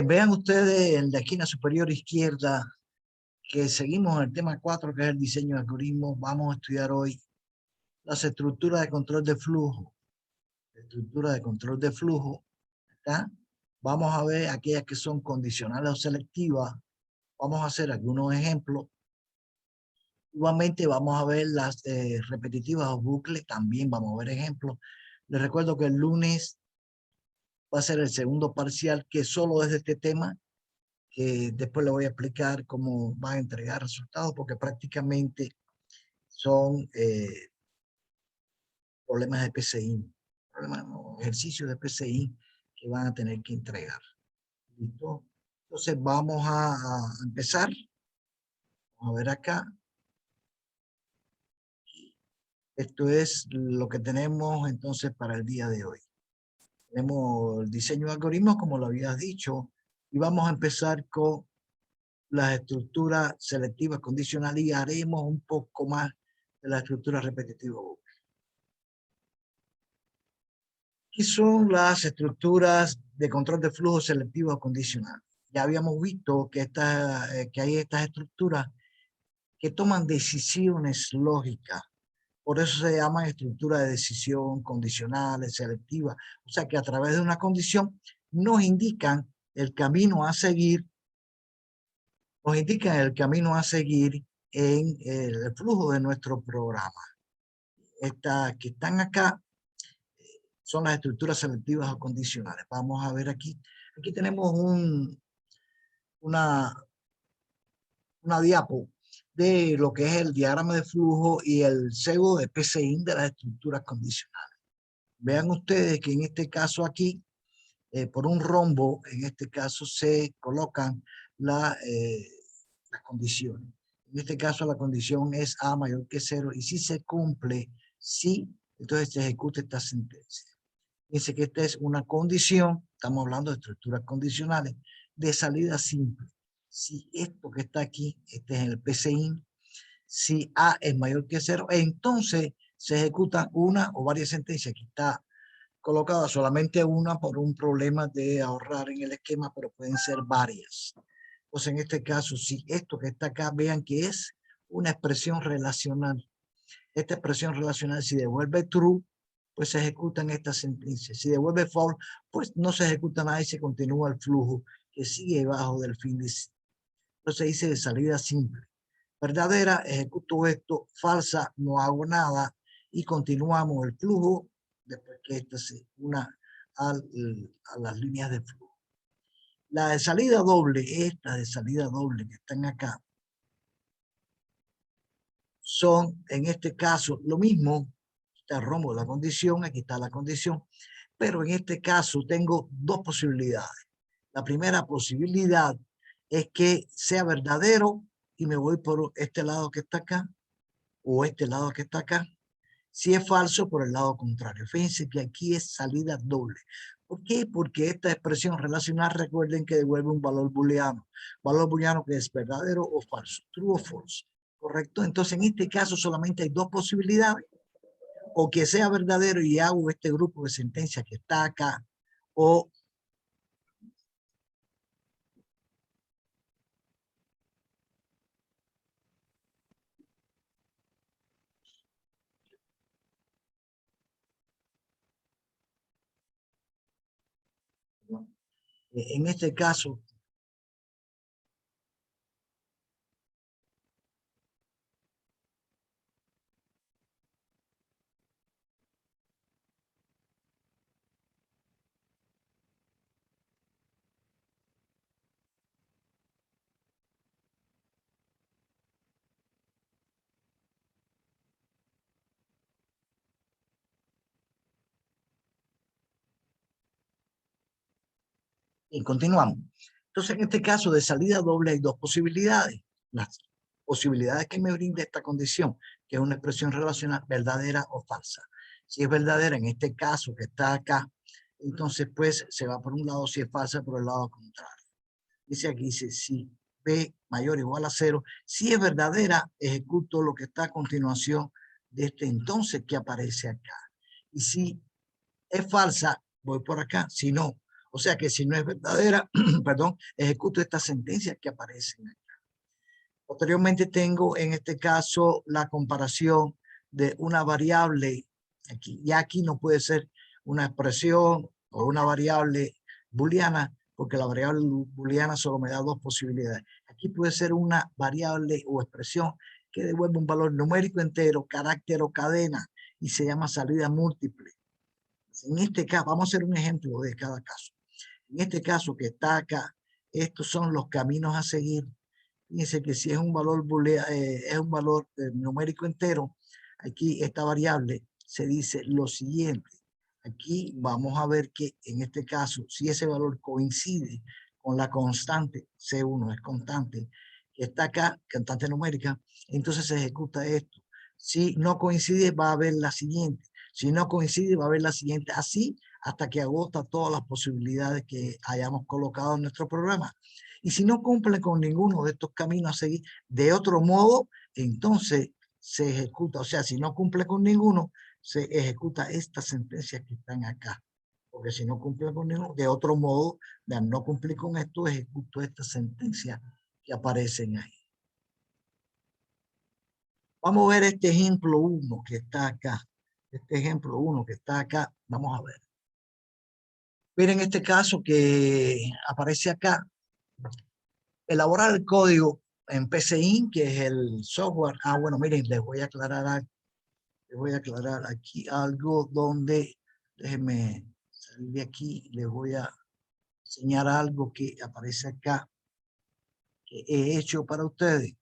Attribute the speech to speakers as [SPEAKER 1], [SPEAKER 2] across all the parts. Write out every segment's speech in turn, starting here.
[SPEAKER 1] Vean ustedes en la esquina superior izquierda que seguimos en el tema 4, que es el diseño de algoritmos. Vamos a estudiar hoy las estructuras de control de flujo. Estructura de control de flujo. ¿Está? Vamos a ver aquellas que son condicionales o selectivas. Vamos a hacer algunos ejemplos. Igualmente vamos a ver las repetitivas o bucles. También vamos a ver ejemplos. Les recuerdo que el lunes va a ser el segundo parcial, que solo es de este tema, que después le voy a explicar cómo va a entregar resultados, porque prácticamente son problemas de PCI, ejercicios de PCI que van a tener que entregar. ¿Listo? Entonces vamos a empezar. Vamos a ver acá. Esto es lo que tenemos entonces para el día de hoy. Tenemos el diseño de algoritmos, como lo habías dicho, y vamos a empezar con las estructuras selectivas condicionales y haremos un poco más de la estructura repetitiva. ¿Qué son las estructuras de control de flujo selectivo condicional? Ya habíamos visto que, que hay estas estructuras que toman decisiones lógicas. Por eso se llaman estructuras de decisión condicionales, selectivas. O sea que a través de una condición nos indican el camino a seguir, en el flujo de nuestro programa. Estas que están acá son las estructuras selectivas o condicionales. Vamos a ver aquí. Aquí tenemos una diapo de lo que es el diagrama de flujo y el cebo de PCI de las estructuras condicionales. Vean ustedes que en este caso aquí, por un rombo, en este caso se colocan las condiciones. En este caso la condición es A mayor que 0 y si se cumple, sí, entonces se ejecuta esta sentencia. Dice que esta es una condición, estamos hablando de estructuras condicionales, de salida simple. Si esto que está aquí, este es el PCI, si A es mayor que 0, entonces se ejecutan una o varias sentencias. Aquí está colocada solamente una por un problema de ahorrar en el esquema, pero pueden ser varias. Entonces en este caso, si esto que está acá, vean que es una expresión relacional. Esta expresión relacional, si devuelve true, pues se ejecutan estas sentencias. Si devuelve false, pues no se ejecuta nada y se continúa el flujo que sigue bajo del fin de. Entonces dice de salida simple. Verdadera, ejecuto esto. Falsa, no hago nada y continuamos el flujo después que esta se una a las líneas de flujo. La de salida doble, esta de salida doble que están acá, son en este caso lo mismo. Está rombo la condición, aquí está la condición, pero en este caso tengo dos posibilidades. La primera posibilidad es que sea verdadero y me voy por este lado que está acá o este lado que está acá. Si es falso, por el lado contrario. Fíjense que aquí es salida doble. ¿Por qué? Porque esta expresión relacional, recuerden que devuelve un valor booleano. Valor booleano que es verdadero o falso, true o false. ¿Correcto? Entonces, en este caso solamente hay dos posibilidades. O que sea verdadero y hago este grupo de sentencias que está acá, o en este caso, y continuamos. Entonces, en este caso de salida doble hay dos posibilidades. Las posibilidades que me brinda esta condición, que es una expresión relacional verdadera o falsa. Si es verdadera, en este caso que está acá, entonces pues se va por un lado, si es falsa por el lado contrario. Dice aquí, dice, si B mayor o igual a 0, si es verdadera, ejecuto lo que está a continuación de este entonces que aparece acá. Y si es falsa, voy por acá. Si no, O sea que si no es verdadera, perdón, ejecuto estas sentencias que aparecen acá. Posteriormente tengo en este caso la comparación de una variable aquí. Y aquí no puede ser una expresión o una variable booleana, porque la variable booleana solo me da dos posibilidades. Aquí puede ser una variable o expresión que devuelve un valor numérico entero, carácter o cadena, y se llama salida múltiple. En este caso, vamos a hacer un ejemplo de cada caso. En este caso que está acá, estos son los caminos a seguir. Fíjense que si es un valor numérico entero, aquí esta variable se dice lo siguiente. Aquí vamos a ver que en este caso, si ese valor coincide con la constante, C1 es constante, que está acá, constante numérica, entonces se ejecuta esto. Si no coincide, va a haber la siguiente. Si no coincide, va a haber la siguiente. Así hasta que agota todas las posibilidades que hayamos colocado en nuestro programa. Y si no cumple con ninguno de estos caminos a seguir, de otro modo, entonces se ejecuta. O sea, si no cumple con ninguno, se ejecuta estas sentencias que están acá. Porque si no cumple con ninguno, de otro modo, de no cumplir con esto, ejecuto estas sentencias que aparecen ahí. Vamos a ver este ejemplo 1 que está acá. Este ejemplo 1 que está acá, vamos a ver. Miren este caso que aparece acá. Elaborar el código en PCInt, que es el software. Bueno, miren, les voy a aclarar aquí algo donde, déjenme salir de aquí, les voy a enseñar algo que aparece acá, que he hecho para ustedes.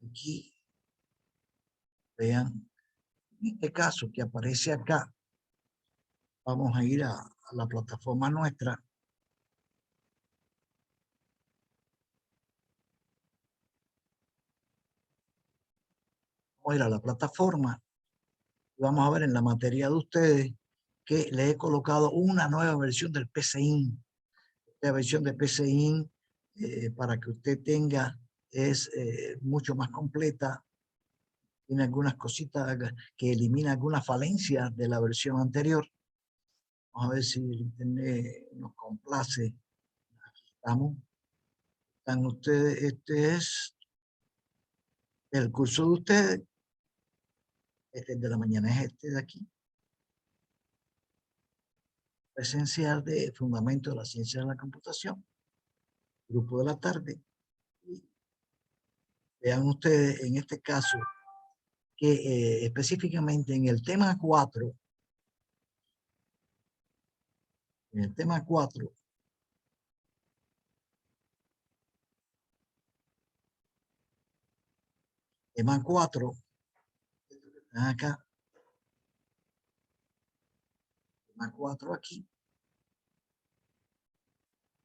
[SPEAKER 1] Aquí, vean, en este caso que aparece acá, vamos a ir a la plataforma nuestra. Vamos a ir a la plataforma y vamos a ver en la materia de ustedes que le he colocado una nueva versión del PCInt. La versión de PCInt para que usted tenga es mucho más completa. Tiene algunas cositas que elimina algunas falencias de la versión anterior. Vamos a ver si el internet nos complace. Aquí estamos. Están ustedes, este es el curso de ustedes. Este es de la mañana, es este de aquí. Presencial de Fundamento de la Ciencia de la Computación. Grupo de la tarde. Y vean ustedes en este caso que específicamente en el tema 4, tema 4, acá, tema 4 aquí,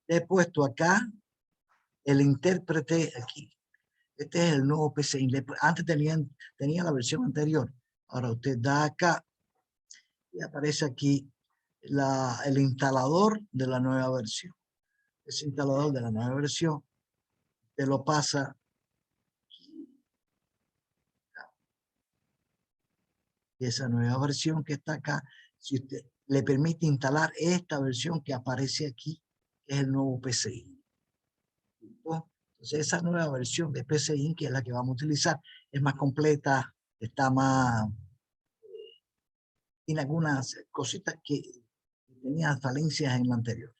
[SPEAKER 1] he puesto acá el intérprete aquí. Este es el nuevo PCInt. Antes tenía la versión anterior. Ahora usted da acá y aparece aquí el instalador de la nueva versión. Ese instalador de la nueva versión te lo pasa y esa nueva versión que está acá, si usted le permite instalar esta versión que aparece aquí, que es el nuevo PCInt. Entonces esa nueva versión de PCInt, que es la que vamos a utilizar, es más completa, está más, tiene algunas cositas que tenía falencias en la anterior.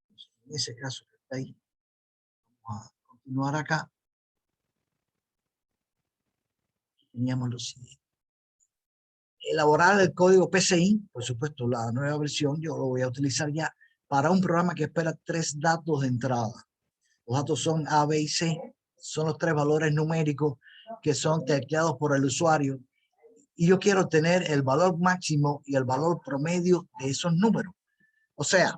[SPEAKER 1] Entonces, en ese caso que está ahí, vamos a continuar acá. Teníamos lo siguiente. Elaborar el código PCInt, por supuesto, la nueva versión, yo lo voy a utilizar ya para un programa que espera 3 datos de entrada. Los datos son A, B y C, son los 3 valores numéricos que son tecleados por el usuario. Y yo quiero tener el valor máximo y el valor promedio de esos números. O sea,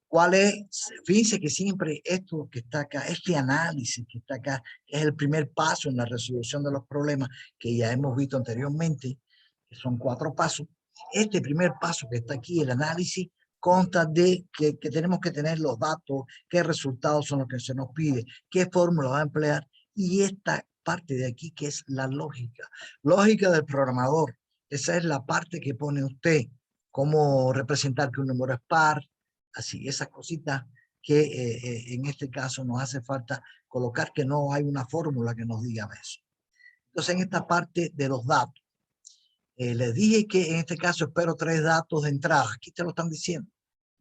[SPEAKER 1] ¿cuál es? Fíjense que siempre esto que está acá, este análisis que está acá, es el primer paso en la resolución de los problemas que ya hemos visto anteriormente, que son 4 pasos. Este primer paso que está aquí, el análisis, consta de que tenemos que tener los datos, qué resultados son los que se nos pide, qué fórmula va a emplear, y esta parte de aquí que es la lógica. Lógica del programador. Esa es la parte que pone usted, cómo representar que un número es par, Así, esas cositas que en este caso nos hace falta colocar, que no hay una fórmula que nos diga eso. Entonces, en esta parte de los datos, les dije que en este caso espero 3 datos de entrada. Aquí te lo están diciendo.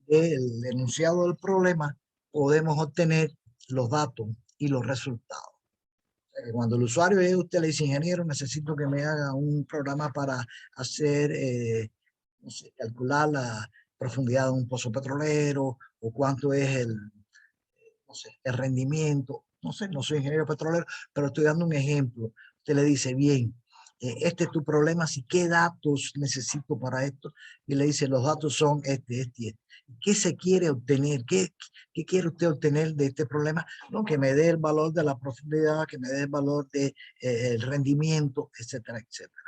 [SPEAKER 1] Del enunciado del problema podemos obtener los datos y los resultados. Cuando el usuario es usted le dice, ingeniero, necesito que me haga un programa para hacer, no sé, calcular la profundidad de un pozo petrolero o cuánto es no sé, el rendimiento. No sé, no soy ingeniero petrolero, pero estoy dando un ejemplo. Usted le dice, bien, este es tu problema, si qué datos necesito para esto, y le dice, los datos son este y este. ¿Qué se quiere obtener? ¿Qué quiere usted obtener de este problema? No, que me dé el valor de la profundidad, que me dé el valor de, el rendimiento, etcétera, etcétera.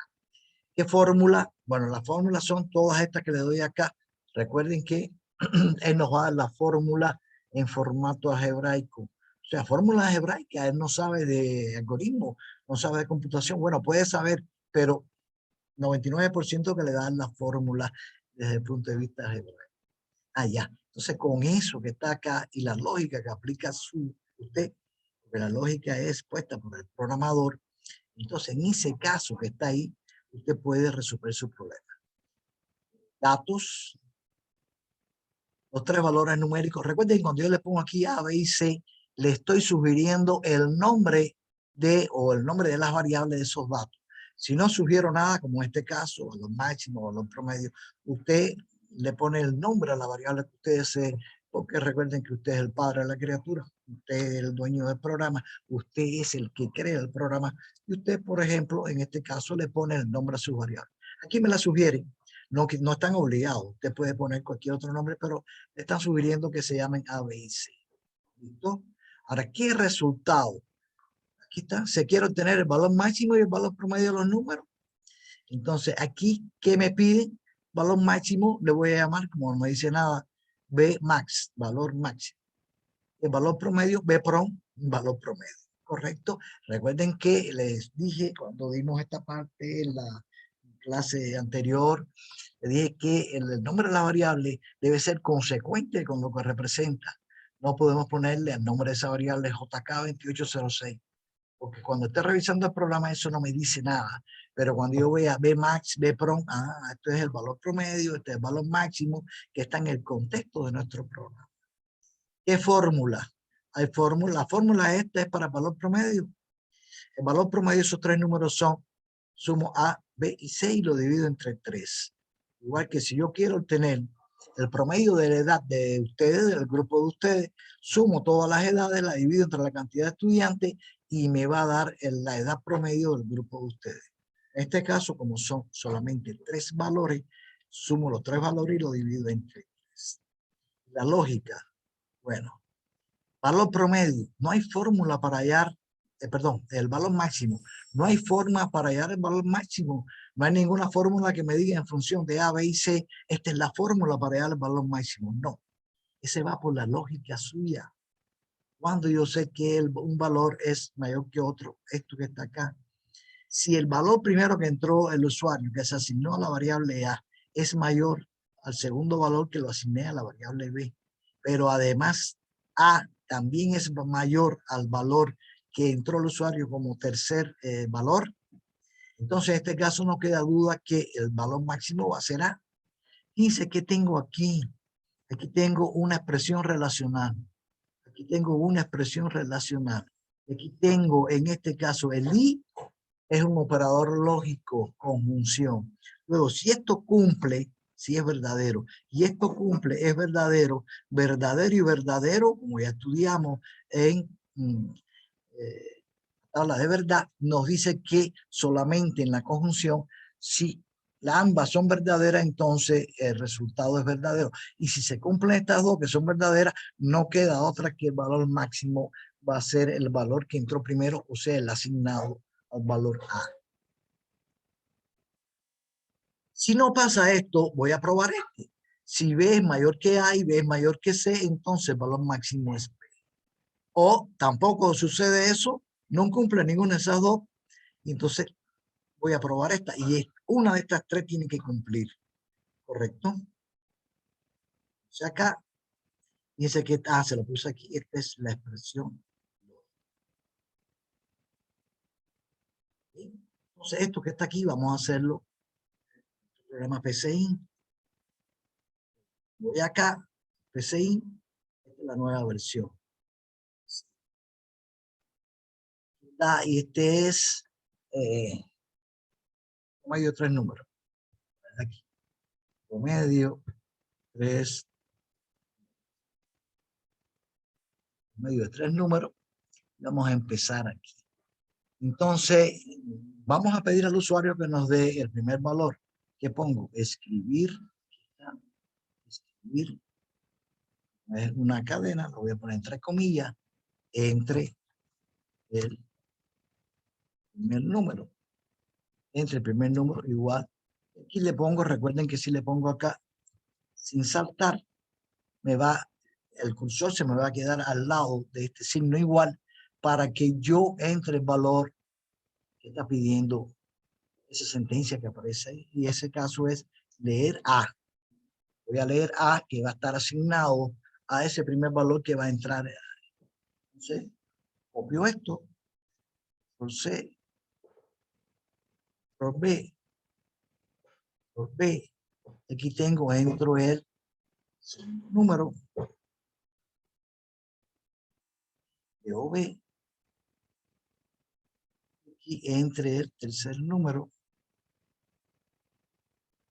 [SPEAKER 1] ¿Qué fórmula? Bueno, las fórmulas son todas estas que le doy acá. Recuerden que él nos va a dar la fórmula en formato algebraico. O sea, fórmula algebraica, él no sabe de algoritmo, no sabe de computación. Bueno, puede saber, pero 99% que le dan la fórmula desde el punto de vista algebraico. Ah, ya. Entonces, con eso que está acá y la lógica que aplica usted, porque la lógica es puesta por el programador, entonces en ese caso que está ahí, usted puede resolver su problema. Datos, los 3 valores numéricos. Recuerden, cuando yo le pongo aquí A, B y C, le estoy sugiriendo el nombre o el nombre de las variables de esos datos. Si no sugiero nada, como en este caso, valor máximo, valor promedio, usted le pone el nombre a la variable que usted desee, porque recuerden que usted es el padre de la criatura, usted es el dueño del programa, usted es el que crea el programa, y usted, por ejemplo, en este caso, le pone el nombre a su variable. Aquí me la sugieren. No, no están obligados. Usted puede poner cualquier otro nombre, pero están sugiriendo que se llamen A, B y C. ¿Listo? Ahora, ¿qué resultado? Aquí está. Se quiere obtener el valor máximo y el valor promedio de los números. Entonces, aquí, ¿qué me piden? Valor máximo, le voy a llamar, como no me dice nada, B max, valor máximo. El valor promedio, B prom, valor promedio. ¿Correcto? Recuerden que les dije cuando dimos esta parte en la clase anterior, le dije que el nombre de la variable debe ser consecuente con lo que representa. No podemos ponerle al nombre de esa variable JK2806, porque cuando esté revisando el programa eso no me dice nada. Pero cuando yo vea Bmax, Bprom, esto es el valor promedio, este es el valor máximo que está en el contexto de nuestro programa. ¿Qué fórmula? Hay fórmula. La fórmula esta es para valor promedio. El valor promedio de esos 3 números son, sumo A, B y C y lo divido entre 3. Igual que si yo quiero obtener el promedio de la edad de ustedes, del grupo de ustedes, sumo todas las edades, la divido entre la cantidad de estudiantes y me va a dar la edad promedio del grupo de ustedes. En este caso, como son solamente 3 valores, sumo los 3 valores y lo divido entre 3. La lógica, bueno, valor promedio, no hay fórmula para hallar, perdón, el valor máximo. No hay forma para hallar el valor máximo. No hay ninguna fórmula que me diga en función de A, B y C, esta es la fórmula para hallar el valor máximo. No, ese va por la lógica suya. Cuando yo sé que un valor es mayor que otro, esto que está acá. Si el valor primero que entró el usuario, que se asignó a la variable A, es mayor al segundo valor que lo asigné a la variable B, pero además A también es mayor al valor que entró el usuario como tercer valor, entonces en este caso no queda duda que el valor máximo va a ser A. Dice que tengo aquí. Aquí tengo una expresión relacional. Aquí tengo una expresión relacional. Aquí tengo en este caso el I es un operador lógico, conjunción. Luego, si esto cumple, si es verdadero, y esto cumple, es verdadero, verdadero y verdadero, como ya estudiamos en tabla de verdad, nos dice que solamente en la conjunción, si ambas son verdaderas, entonces el resultado es verdadero. Y si se cumplen estas dos que son verdaderas, no queda otra que el valor máximo va a ser el valor que entró primero, o sea, el asignado al valor A. Si no pasa esto, voy a probar este. Si B es mayor que A y B es mayor que C, entonces el valor máximo es B. O tampoco sucede eso, no cumple ninguna de esas dos, y entonces voy a probar esta. Y una de estas 3 tiene que cumplir, ¿correcto? O sea, acá Dice que, se lo puse aquí, esta es la expresión. Entonces, esto que está aquí, vamos a hacerlo. El programa PCI. Voy acá, PCI, esta es la nueva versión. Y este es promedio de 3 números. Aquí, promedio 3, promedio de 3 números. Vamos a empezar aquí. Entonces, vamos a pedir al usuario que nos dé el primer valor. ¿Qué pongo? Escribir. Escribir. Es una cadena, lo voy a poner entre comillas, entre el primer número. Entre el primer número igual. Aquí le pongo, recuerden que si le pongo acá, sin saltar, el cursor se me va a quedar al lado de este signo igual para que yo entre el valor que está pidiendo esa sentencia que aparece ahí. Y ese caso es leer A. Voy a leer A, que va a estar asignado a ese primer valor que va a entrar. Entonces, copio esto, por C, por B, por B. Aquí entro el número de OB. Aquí entre el tercer número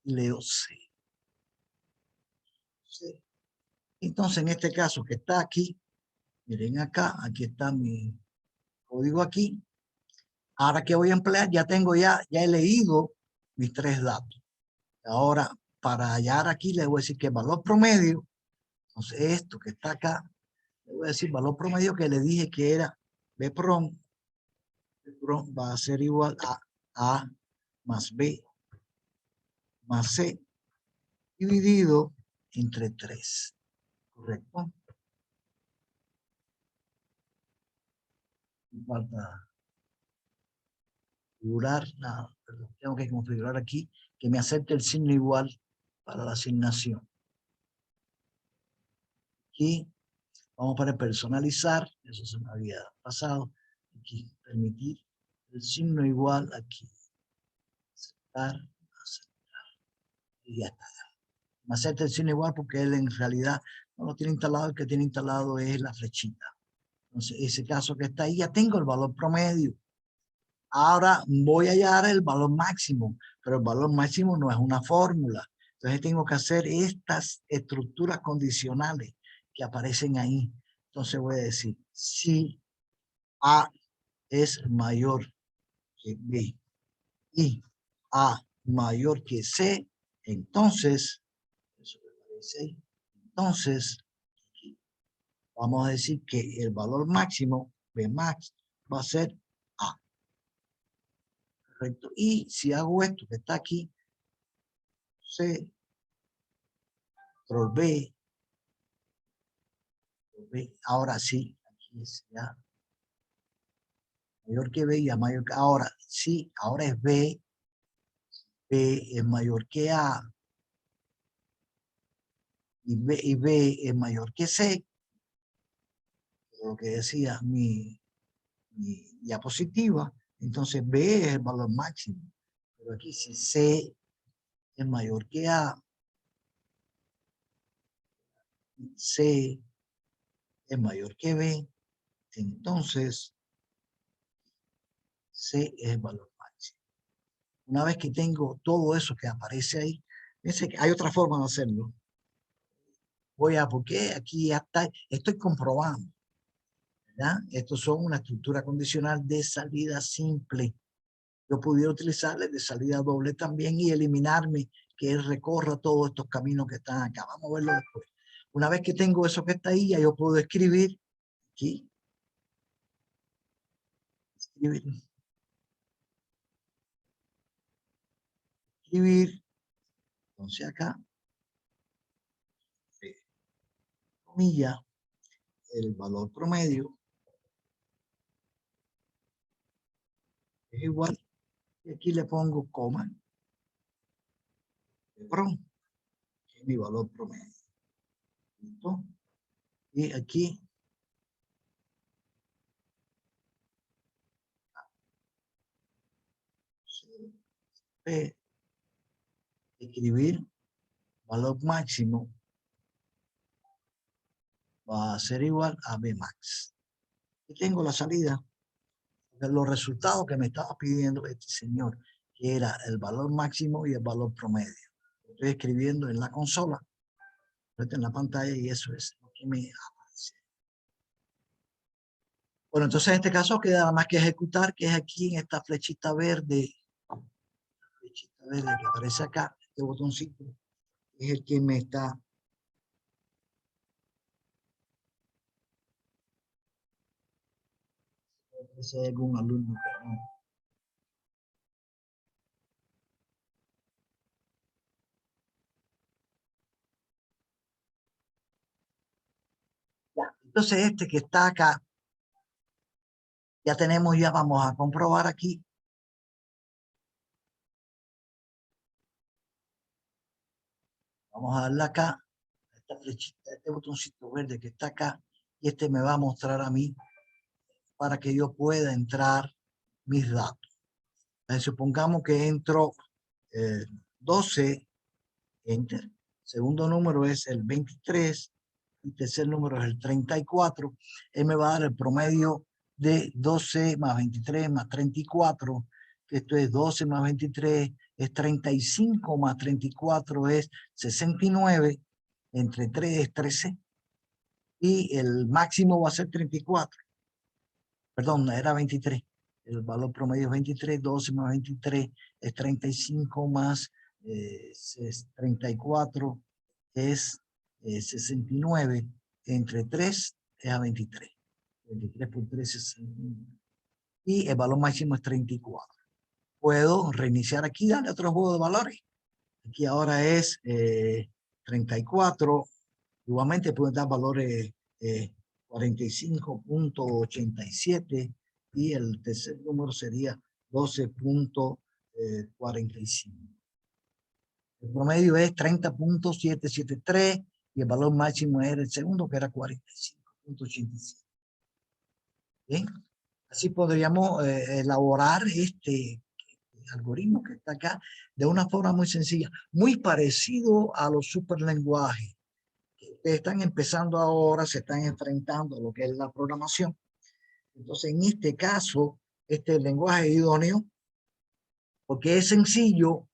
[SPEAKER 1] y leo C. C. Entonces, en este caso que está aquí, miren acá, aquí está mi código aquí. Ahora que voy a emplear, ya he leído mis 3 datos. Ahora, para hallar aquí, le voy a decir que el valor promedio, entonces esto que está acá, le voy a decir valor promedio que le dije que era Bprom. Bprom va a ser igual a A más B más C dividido entre 3. ¿Correcto? Me falta configurar, tengo que configurar aquí que me acepte el signo igual para la asignación. Aquí vamos para personalizar, eso se me había pasado. Aquí, permitir el signo igual, aquí, aceptar, y ya está. Me acepta el signo igual porque él en realidad no lo tiene instalado, el que tiene instalado es la flechita. Entonces, ese caso que está ahí, ya tengo el valor promedio. Ahora voy a hallar el valor máximo, pero el valor máximo no es una fórmula. Entonces tengo que hacer estas estructuras condicionales que aparecen ahí. Entonces voy a decir, si A es mayor que B y A mayor que C, entonces, eso me parece ahí, entonces vamos a decir que el valor máximo, B max, va a ser A. Correcto. Y si hago esto que está aquí, C, control B, ahora sí, aquí es ya mayor que B y a mayor que, ahora sí, ahora es B, B es mayor que A, y B es mayor que C, lo que decía mi diapositiva, entonces B es el valor máximo, pero aquí si C es mayor que A, C es mayor que B, entonces C es el valor máximo. Una vez que tengo todo eso que aparece ahí, fíjense que hay otra forma de hacerlo. Porque aquí ya está, estoy comprobando, ¿verdad? Estos son una estructura condicional de salida simple. Yo pudiera utilizarle de salida doble también y eliminarme que él recorra todos estos caminos que están acá. Vamos a verlo después. Una vez que tengo eso que está ahí, ya yo puedo escribir aquí. Escribir. Entonces acá, comilla, el valor promedio es igual. Y aquí le pongo coma. De pronto, que es mi valor promedio. ¿Listo? Y aquí escribir valor máximo va a ser igual a B max. Y tengo la salida de los resultados que me estaba pidiendo este señor, que era el valor máximo y el valor promedio. Estoy escribiendo en la consola, en la pantalla, y eso es lo que me aparece. Bueno, entonces en este caso queda nada más que ejecutar, que es aquí en esta flechita verde que aparece acá, este botoncito, es el que me está si hay algún alumno que no. Ya. Entonces este que está acá, ya tenemos, ya vamos a comprobar aquí. Vamos a darle acá, esta flechita, este botoncito verde que está acá, y este me va a mostrar a mí para que yo pueda entrar mis datos. Supongamos que entro 12, enter. Segundo número es el 23 y tercer número es el 34. Él me va a dar el promedio de 12 más 23 más 34, que esto es 12 más 23 es 35 más 34 es 69, entre 3 es 13 y el máximo va a ser 34. Perdón, era 23. El valor promedio es 23, 12 más 23 es 35 más 34 es 69, entre 3 es a 23. 23 por 3 es 69. Y el valor máximo es 34. Puedo reiniciar aquí, darle otro juego de valores. Aquí ahora es 34. Igualmente pueden dar valores 45.87 y el tercer número sería 12.45. El promedio es 30.773 y el valor máximo era el segundo, que era 45.87. Bien, así podríamos elaborar este algoritmo que está acá de una forma muy sencilla, muy parecido a los superlenguajes. Están empezando ahora, se están enfrentando a lo que es la programación. Entonces, en este caso, este lenguaje es idóneo porque es sencillo,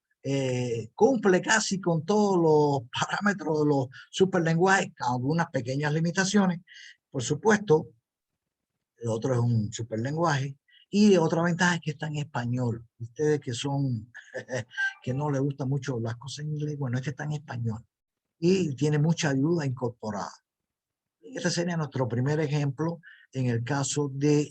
[SPEAKER 1] cumple casi con todos los parámetros de los superlenguajes, con algunas pequeñas limitaciones. Por supuesto, el otro es un superlenguaje. Y otra ventaja es que está en español. Ustedes que son, que no les gustan mucho las cosas en inglés, bueno, este está en español y tiene mucha ayuda incorporada. Este sería nuestro primer ejemplo en el caso de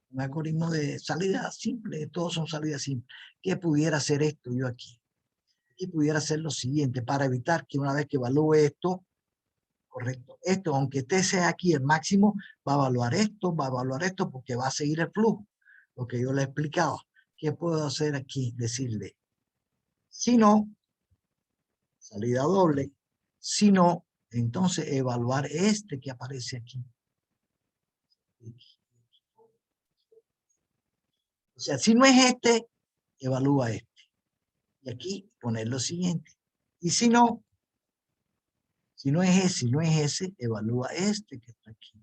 [SPEAKER 1] un algoritmo de salida simple. Todos son salidas simples. ¿Qué pudiera hacer esto yo aquí? Aquí pudiera hacer lo siguiente para evitar que una vez que evalúe esto, correcto, esto, aunque este sea aquí el máximo, va a evaluar esto porque va a seguir el flujo. Lo que yo le he explicado. ¿Qué puedo hacer aquí? Decirle, si no, salida doble, si no, entonces evaluar este que aparece aquí. O sea, si no es este, evalúa este. Y aquí poner lo siguiente. Y si no es ese, evalúa este que está aquí.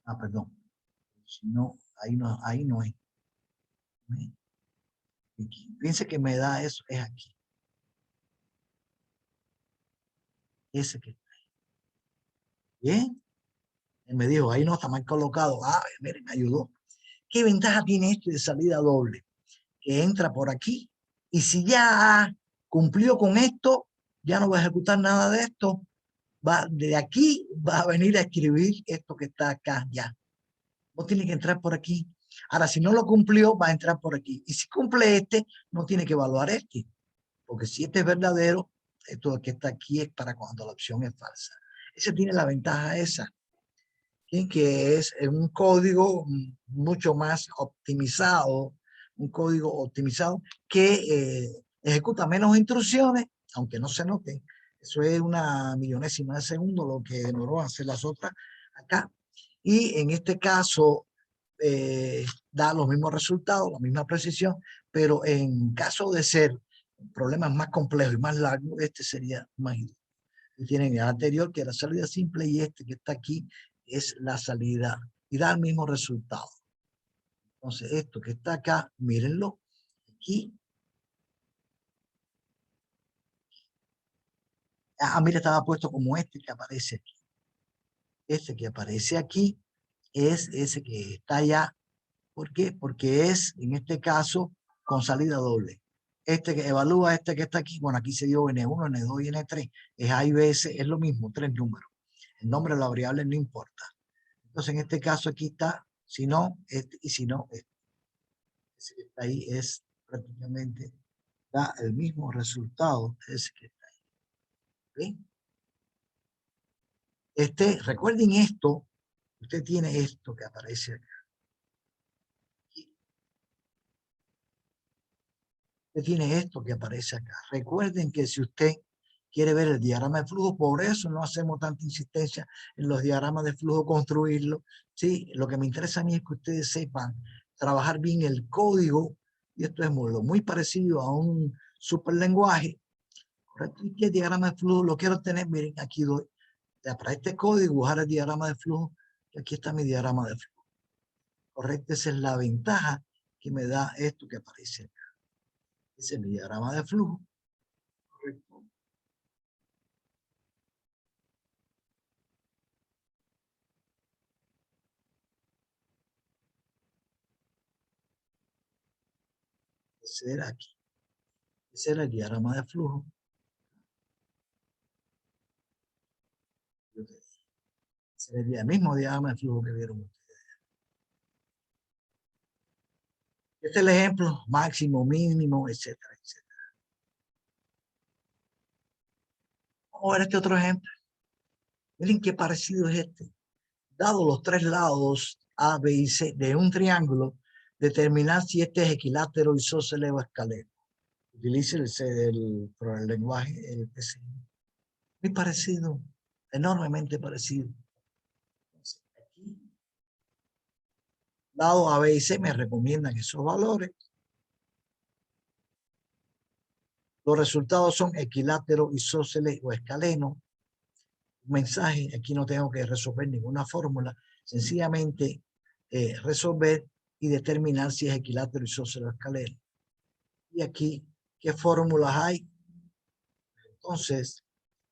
[SPEAKER 1] Ah, perdón. Si no, ahí no es. Fíjense que me da eso, es aquí. Ese que está ahí. Bien. Él me dijo, ahí no está mal colocado. Ah, miren, me ayudó. ¿Qué ventaja tiene esto de salida doble? Que entra por aquí y si ya cumplió con esto, ya no va a ejecutar nada de esto. Va, de aquí va a venir a escribir esto que está acá ya. No tiene que entrar por aquí. Ahora, si no lo cumplió, va a entrar por aquí. Y si cumple este, no tiene que evaluar este. Porque si este es verdadero, esto que está aquí es para cuando la opción es falsa. Ese tiene la ventaja esa, ¿sí? Que es un código mucho más optimizado, un código optimizado que ejecuta menos instrucciones, aunque no se noten. Eso es una millonésima de segundo lo que demoró hacer las otras acá. Y en este caso da los mismos resultados, la misma precisión, pero en caso de ser problemas más complejos y más largos, este sería más idóneo. Y tienen el anterior, que era salida simple, y este que está aquí es la salida, y da el mismo resultado. Entonces, esto que está acá, mírenlo, aquí. Mira, estaba puesto como este que aparece aquí. Este que aparece aquí es ese que está allá. ¿Por qué? Porque es, en este caso, con salida doble. Este que evalúa, este que está aquí, bueno, aquí se dio N1, N2 y N3. Es A y B, S, es lo mismo, tres números. El nombre de la variable no importa. Entonces, en este caso aquí está, si no, este, y si no, este. Ese que está ahí es prácticamente, da el mismo resultado, ese que está ahí. ¿Okay? Recuerden esto, usted tiene esto que aparece acá. Usted tiene esto que aparece acá. Recuerden que si usted quiere ver el diagrama de flujo, por eso no hacemos tanta insistencia en los diagramas de flujo, construirlo. ¿Sí? Lo que me interesa a mí es que ustedes sepan trabajar bien el código, y esto es muy parecido a un superlenguaje. ¿Correcto? Y que el diagrama de flujo lo quiero tener, miren, aquí doy, para este código, dibujar el diagrama de flujo, y aquí está mi diagrama de flujo. ¿Correcto? Esa es la ventaja que me da esto que aparece acá. Ese es mi diagrama de flujo. ¿Correcto? Ese era aquí. Ese era el diagrama de flujo. Ese era el mismo diagrama de flujo que vieron ustedes. Este es el ejemplo, máximo, mínimo, etcétera, etcétera. Vamos a ver este otro ejemplo. Miren qué parecido es este. Dado los tres lados A, B y C de un triángulo, determinar si este es equilátero, isósceles o escaleno. Utilice el lenguaje, el PC. Muy parecido, enormemente parecido. Entonces, aquí, lado A, B y C me recomiendan esos valores. Los resultados son equilátero, isósceles o escaleno. Un mensaje, aquí no tengo que resolver ninguna fórmula, sencillamente resolver y determinar si es equilátero, isósceles o escaleno. Y aquí, ¿qué fórmulas hay? Entonces,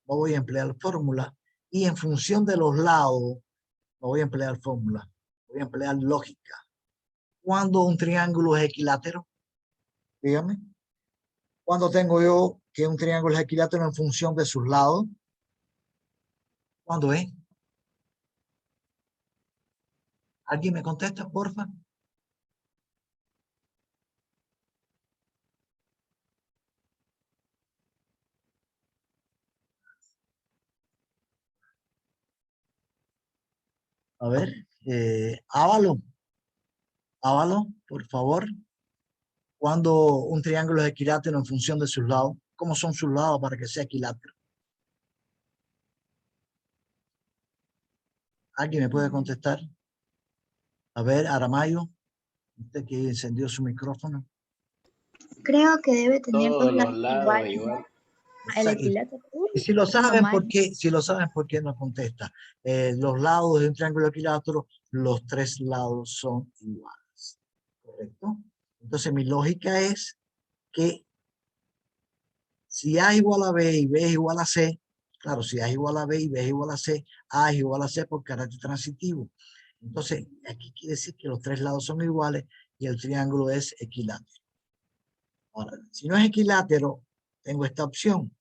[SPEAKER 1] no voy a emplear fórmula, y en función de los lados, no voy a emplear fórmula, voy a emplear lógica. ¿Cuándo un triángulo es equilátero? Dígame. ¿Cuándo tengo yo que un triángulo es equilátero en función de sus lados? ¿Cuándo es? ¿Alguien me contesta, porfa? A ver, Ávalo, por favor. ¿Cuándo un triángulo es equilátero en función de sus lados? ¿Cómo son sus lados para que sea equilátero? ¿Alguien me puede contestar? A ver, Aramayo, usted que encendió su micrófono.
[SPEAKER 2] Creo que debe tener
[SPEAKER 3] Todos
[SPEAKER 2] dos
[SPEAKER 3] los
[SPEAKER 2] lados
[SPEAKER 3] lados
[SPEAKER 2] iguales,
[SPEAKER 3] igual.
[SPEAKER 2] el equilátero.
[SPEAKER 1] Y si lo
[SPEAKER 2] Hizo
[SPEAKER 1] saben,
[SPEAKER 2] mal.
[SPEAKER 1] si lo saben, ¿por qué no contesta? Los lados de un triángulo equilátero, los tres lados son iguales. ¿Correcto? Entonces mi lógica es que si A es igual a B y B es igual a C, claro, si A es igual a B y B es igual a C, A es igual a C por carácter transitivo. Entonces, aquí quiere decir que los tres lados son iguales y el triángulo es equilátero. Ahora, si no es equilátero, tengo esta opción,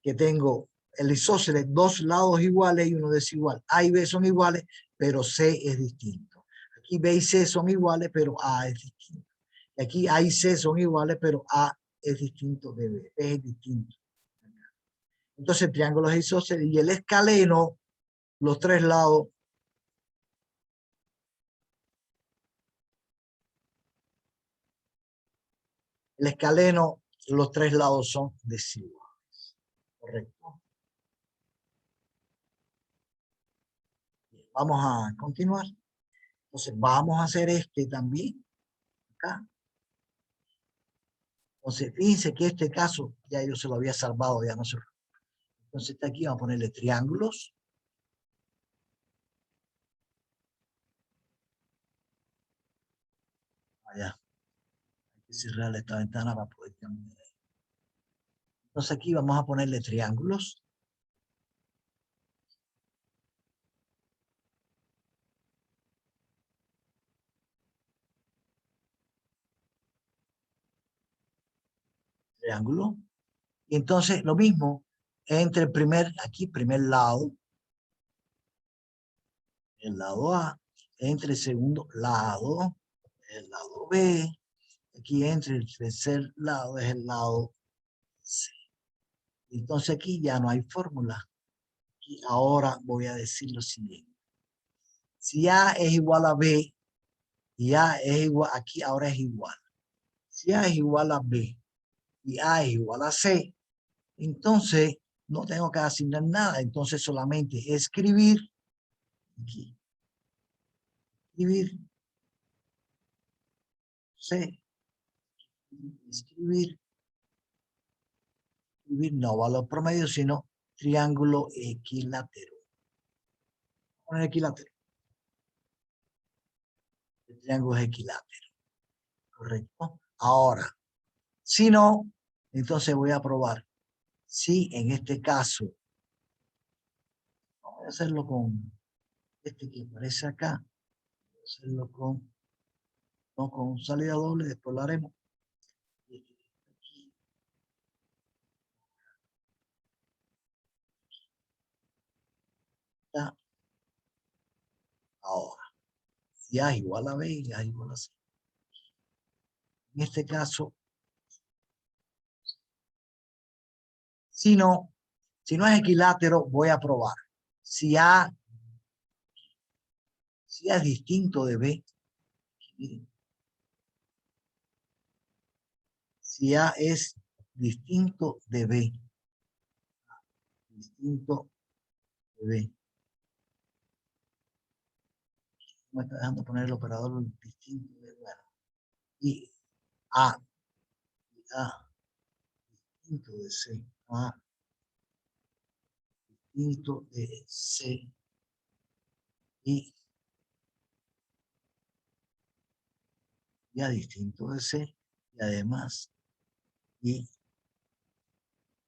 [SPEAKER 1] que tengo el isósceles, dos lados iguales y uno desigual. A y B son iguales, pero C es distinto. Aquí B y C son iguales, pero A es distinto. Y aquí A y C son iguales, pero A es distinto de B, es distinto. Entonces el triángulo es isósceles y el escaleno, los tres lados El escaleno, los tres lados son desiguales. Correcto. Vamos a continuar. Entonces, vamos a hacer este también. Acá. Entonces, fíjense que este caso ya yo se lo había salvado, ya no se. Entonces, está aquí, vamos a ponerle triángulos. Allá. Hay que cerrar esta ventana para poder cambiar. Entonces, aquí vamos a ponerle triángulos. Triángulo. Y entonces, lo mismo, entre el primer lado, el lado A, entre el segundo lado, el lado B, aquí entre el tercer lado es el lado C. Entonces aquí ya no hay fórmula. Y ahora voy a decir lo siguiente. Si A es igual a B y A es igual, aquí ahora es igual. Si A es igual a B y A es igual a C, entonces no tengo que asignar nada. Entonces solamente escribir aquí. Escribir C. Escribir no valor promedio, sino triángulo equilátero. Poner equilátero. El triángulo es equilátero. Correcto. Ahora, si no, entonces voy a probar. Si en este caso, voy a hacerlo con este que aparece acá. Voy a hacerlo no con salida doble, después lo haremos. Está. Ahora, si A es igual a B y A es igual a C. En este caso, si no es equilátero, voy a probar. Si A es distinto de B, miren, si A es distinto de B, distinto de B, me está dejando poner el operador distinto de B, bueno, y A distinto de C, A distinto de C, y A distinto de C, y además y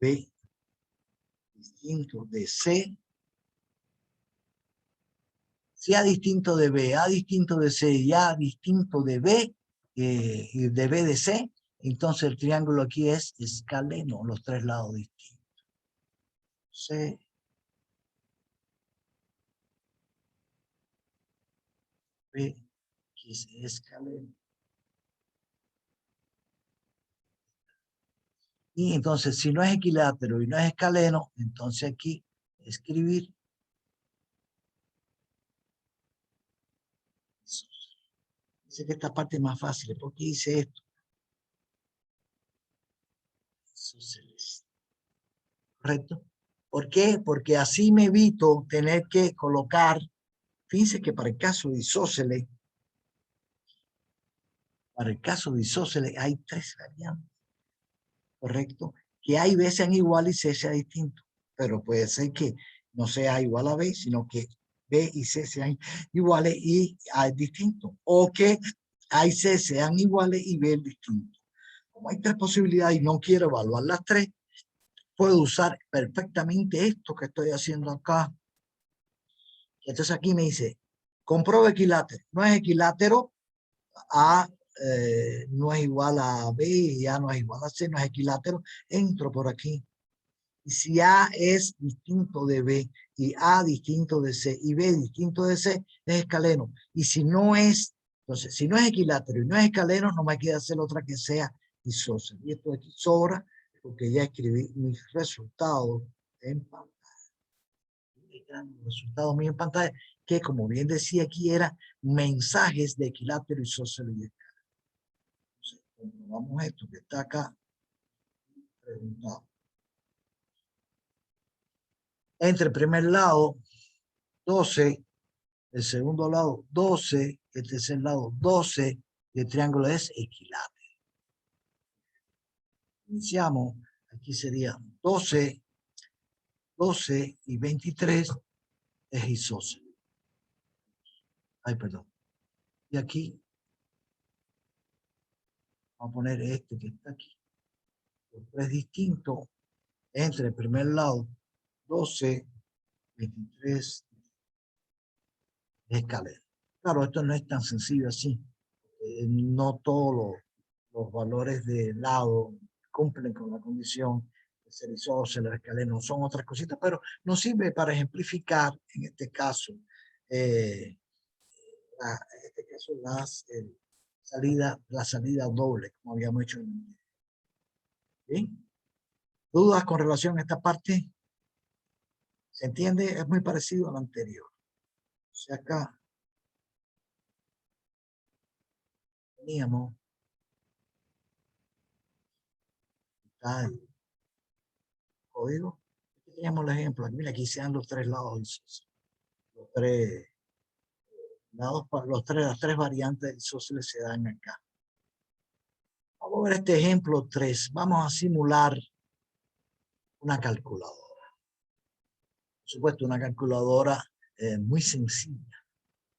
[SPEAKER 1] B distinto de C, si A distinto de B, A distinto de C y A distinto de B, y de B de C, entonces el triángulo aquí es escaleno, los tres lados distintos. C, B, que es escaleno. Y entonces, si no es equilátero y no es escaleno, entonces aquí escribir. Dice que esta parte es más fácil. ¿Por qué hice esto? ¿Correcto? ¿Por qué? Porque así me evito tener que colocar, fíjense que para el caso de isósceles, hay tres variantes, ¿correcto? Que A y B sean iguales y C sea distinto, pero puede ser que no sea igual a B, sino que B y C sean iguales y A es distinto, o que A y C sean iguales y B es distinto. Como hay tres posibilidades y no quiero evaluar las tres, puedo usar perfectamente esto que estoy haciendo acá. Entonces aquí me dice, comprueba equilátero. No es equilátero, A no es igual a B y A no es igual a C, no es equilátero. Entro por aquí. Y si A es distinto de B y A distinto de C y B distinto de C, es escaleno. Y si no es, entonces, si no es equilátero y no es escaleno, no me queda hacer otra que sea isósceles. Y esto aquí sobra porque ya escribí mis resultados en pantalla. Resultados míos en pantalla, que como bien decía aquí, era mensajes de equilátero, isósceles y escaleno. Comprobamos esto que está acá. Preguntado. Entre el primer lado, 12, el segundo lado, 12, el tercer lado, 12, y el triángulo es equilátero. Iniciamos, aquí sería 12, 12 y 23 es isósceles. Ay, perdón. Y aquí, vamos a poner este que está aquí. Los tres distintos entre el primer lado, 12, 23, escalera. Claro, esto no es tan sencillo así. No todos los valores de lado cumplen con la condición de ser isósceles, escalera, no son otras cositas, pero nos sirve para ejemplificar, en este caso, la salida doble, como habíamos hecho en el video. ¿Bien? ¿Dudas con relación a esta parte? ¿Se entiende? Es muy parecido al anterior. O sea, acá teníamos el código. Aquí teníamos el ejemplo. Mira, aquí se dan los tres lados isósceles. Los tres lados, las tres variantes isósceles se dan acá. Vamos a ver este ejemplo 3. Vamos a simular una calculadora. Por supuesto, una calculadora muy sencilla.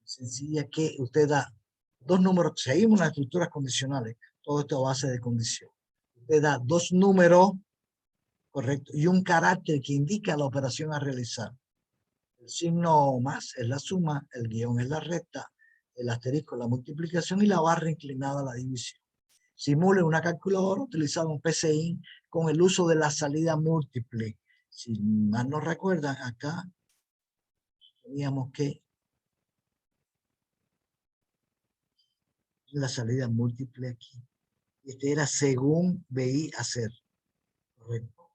[SPEAKER 1] Sencilla que usted da dos números. Seguimos las estructuras condicionales. Todo esto a base de condición. Usted da dos números, correcto, y un carácter que indica la operación a realizar. El signo más es la suma, el guión es la recta, el asterisco la multiplicación y la barra inclinada la división. Simule una calculadora utilizando un PCI con el uso de la salida múltiple. Si mal no recuerdan, acá teníamos que la salida múltiple aquí. Este era según veí hacer. Correcto.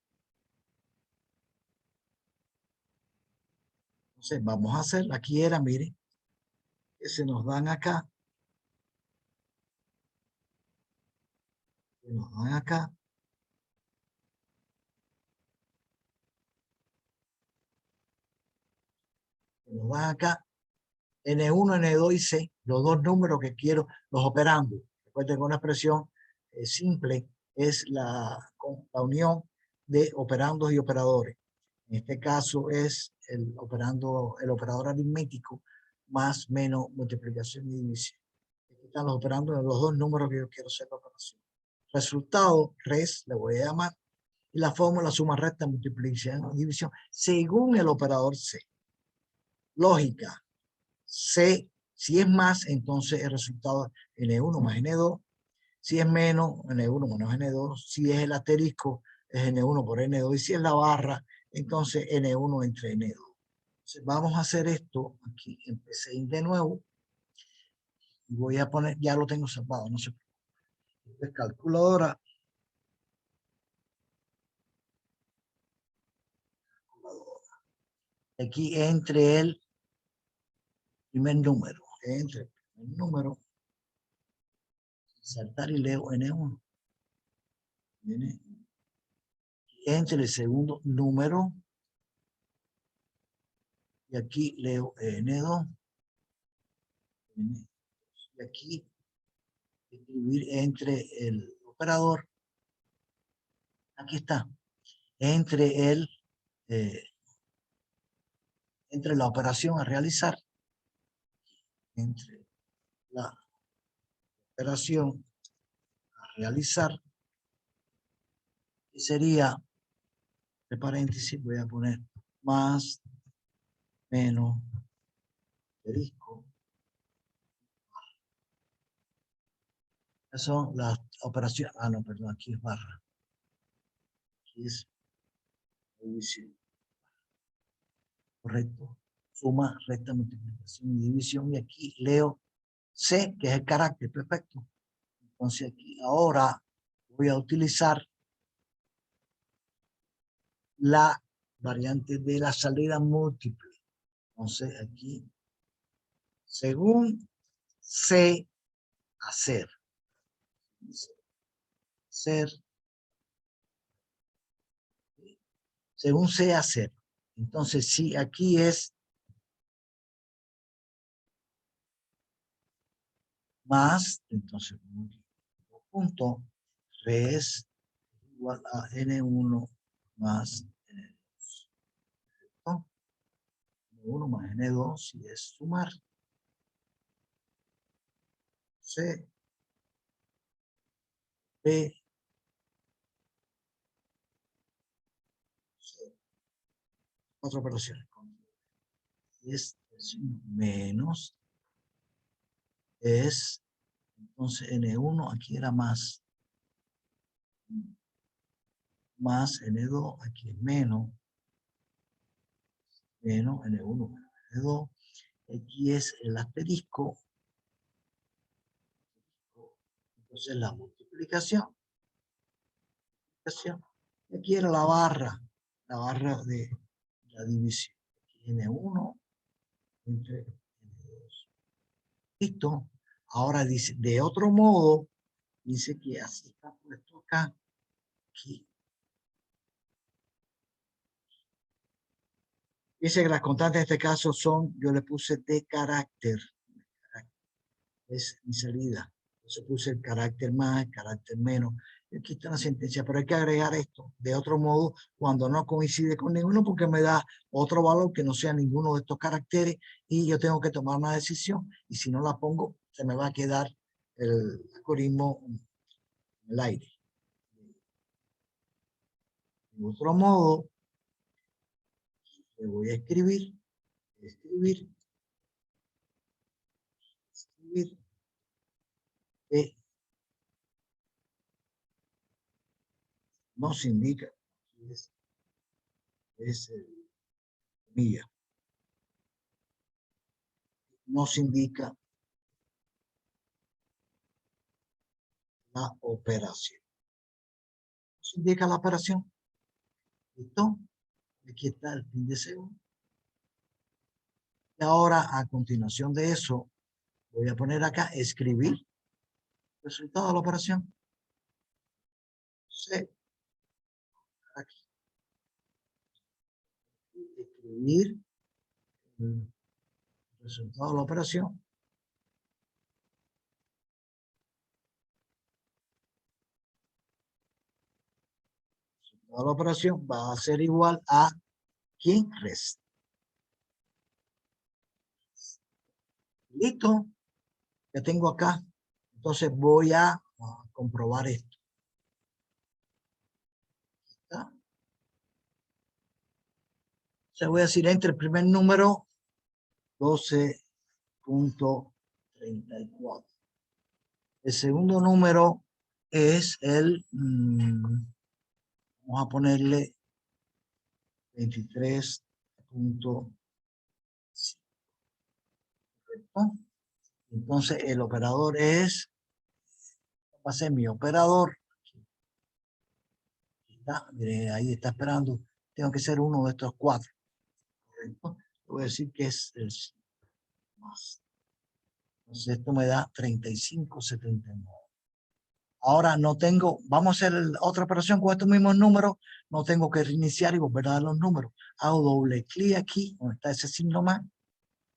[SPEAKER 1] Entonces vamos a hacer, aquí era, miren, que se nos dan acá. Se nos dan acá. Se nos dan acá. N1, N2 y C, los dos números que quiero, los operandos. Recuerden que una expresión simple es la unión de operandos y operadores. En este caso es el operador aritmético más menos multiplicación y división. Aquí están los operandos de los dos números que yo quiero hacer la operación. Resultado, res, le voy a llamar, y la fórmula suma, resta, multiplicación y división según el operador C. Lógica. C, si es más, entonces el resultado es N1 más N2. Si es menos, N1 menos N2. Si es el asterisco, es N1 por N2. Y si es la barra, entonces N1 entre N2. Entonces vamos a hacer esto aquí. Empecé de nuevo. Y voy a poner, ya lo tengo salvado, no se preocupe. Es calculadora. Aquí entre el primer número. Entre el primer número. Saltar y leo N1. Entre el segundo número. Y aquí leo N2. Y aquí escribir entre el operador. Aquí está. Entre la operación a realizar. Entre la operación a realizar. Que sería, de paréntesis, voy a poner más, menos, asterisco. Esas son las operaciones. Ah, no, perdón, aquí es barra. Aquí es división. Correcto. Suma, resta, multiplicación y división. Y aquí leo C, que es el carácter, perfecto. Entonces aquí ahora voy a utilizar la variante de la salida múltiple. Entonces aquí, según sé hacer. ser, según sea 0. Entonces, si aquí es más, entonces, punto, es igual a N1 más N2. ¿No? N1 más N2, si es sumar. C, B, C. 4 operaciones. Es menos, es, entonces N1 aquí era más N2, aquí es menos N1 menos N2, aquí es el asterisco, entonces la multiplicación, y aquí era la barra de la división, aquí N1 entre N2. Listo. Ahora dice, de otro modo, dice que así está puesto acá, aquí. Dice que las constantes en este caso son, yo le puse de carácter, es mi salida. Yo puse el carácter más, el carácter menos. Y aquí está la sentencia, pero hay que agregar esto de otro modo cuando no coincide con ninguno porque me da otro valor que no sea ninguno de estos caracteres y yo tengo que tomar una decisión y si no la pongo se me va a quedar el algoritmo en el aire. De otro modo, le voy a escribir, que nos indica, es mía, nos indica la operación. Nos indica la operación. ¿Listo? Aquí está el fin de segundo. Y ahora, a continuación de eso, voy a poner acá, escribir resultado de la operación. C. Aquí. Escribir el resultado de la operación. El resultado de la operación va a ser igual a ¿quién resta? Listo. Ya tengo acá. Entonces voy a comprobar esto. ¿Está? Se voy a decir entre el primer número 12.34. El segundo número es el, vamos a ponerle 23.5. Entonces el operador es, va a ser mi operador. Miren, ahí está esperando. Tengo que ser uno de estos 4. ¿Correcto? Voy a decir que es el más. Entonces esto me da 35.79. Ahora no tengo, vamos a hacer otra operación con estos mismos números, no tengo que reiniciar y volver a dar los números. Hago doble clic aquí, donde está ese signo más,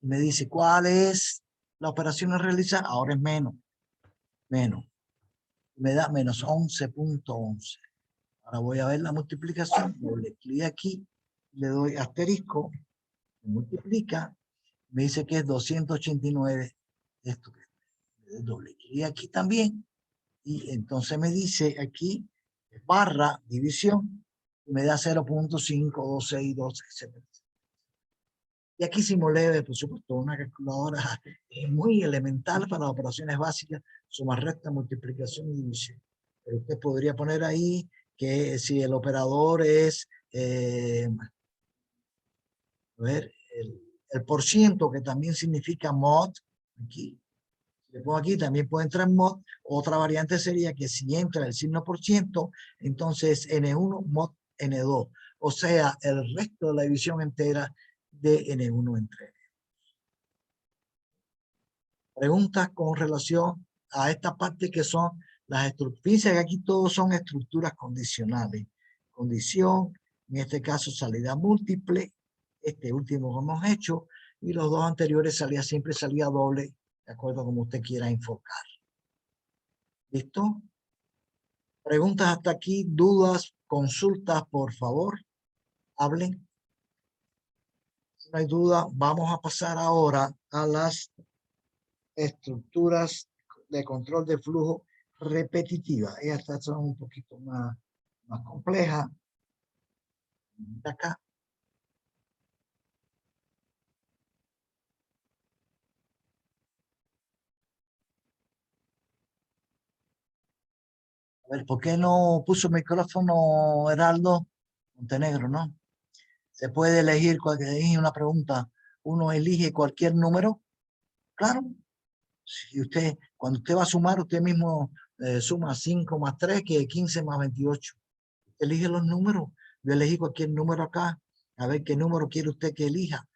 [SPEAKER 1] y me dice cuál es la operación a realizar. Ahora es menos. Me da menos 11.11. Ahora voy a ver la multiplicación, doble clic aquí, le doy asterisco, me multiplica, me dice que es 289. Esto que le doy doble clic aquí también. Y entonces me dice aquí, barra, división, y me da 0.52612, etc. Y aquí simulé, por supuesto, una calculadora muy elemental para las operaciones básicas, suma, resta, multiplicación y división. Pero usted podría poner ahí que si el operador es, a ver, el por ciento, que también significa mod, aquí, le pongo aquí, también puede entrar en mod. Otra variante sería que si entra el signo por ciento, entonces N1 mod N2. O sea, el resto de la división entera de N1 entre N. Preguntas con relación a esta parte que son Fíjense que aquí todos son estructuras condicionales. Condición, en este caso salida múltiple, este último que hemos hecho, y los dos anteriores siempre salía doble, de acuerdo a como usted quiera enfocar. ¿Listo? Preguntas hasta aquí, dudas, consultas, por favor, hablen. Si no hay duda, vamos a pasar ahora a las estructuras de control de flujo repetitiva. Estas son un poquito más complejas. Acá. A ver, ¿por qué no puso micrófono Heraldo Montenegro, no? Se puede elegir una pregunta. Uno elige cualquier número. Claro. Si usted, cuando usted va a sumar, usted mismo suma 5 más 3, que es 15 más 28. Usted elige los números. Yo elegí cualquier número acá. A ver qué número quiere usted que elija.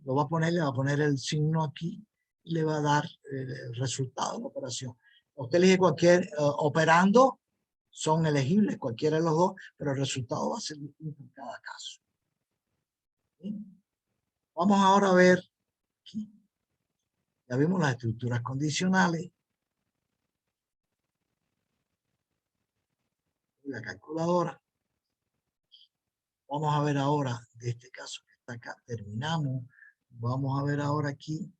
[SPEAKER 1] Lo va a poner, le va a poner el signo aquí y le va a dar el resultado de la operación. Usted elige cualquier operando, son elegibles cualquiera de los dos, pero el resultado va a ser distinto en cada caso. ¿Sí? Vamos ahora a ver aquí. Ya vimos las estructuras condicionales. La calculadora. Vamos a ver ahora, de este caso que está acá, terminamos. Vamos a ver ahora aquí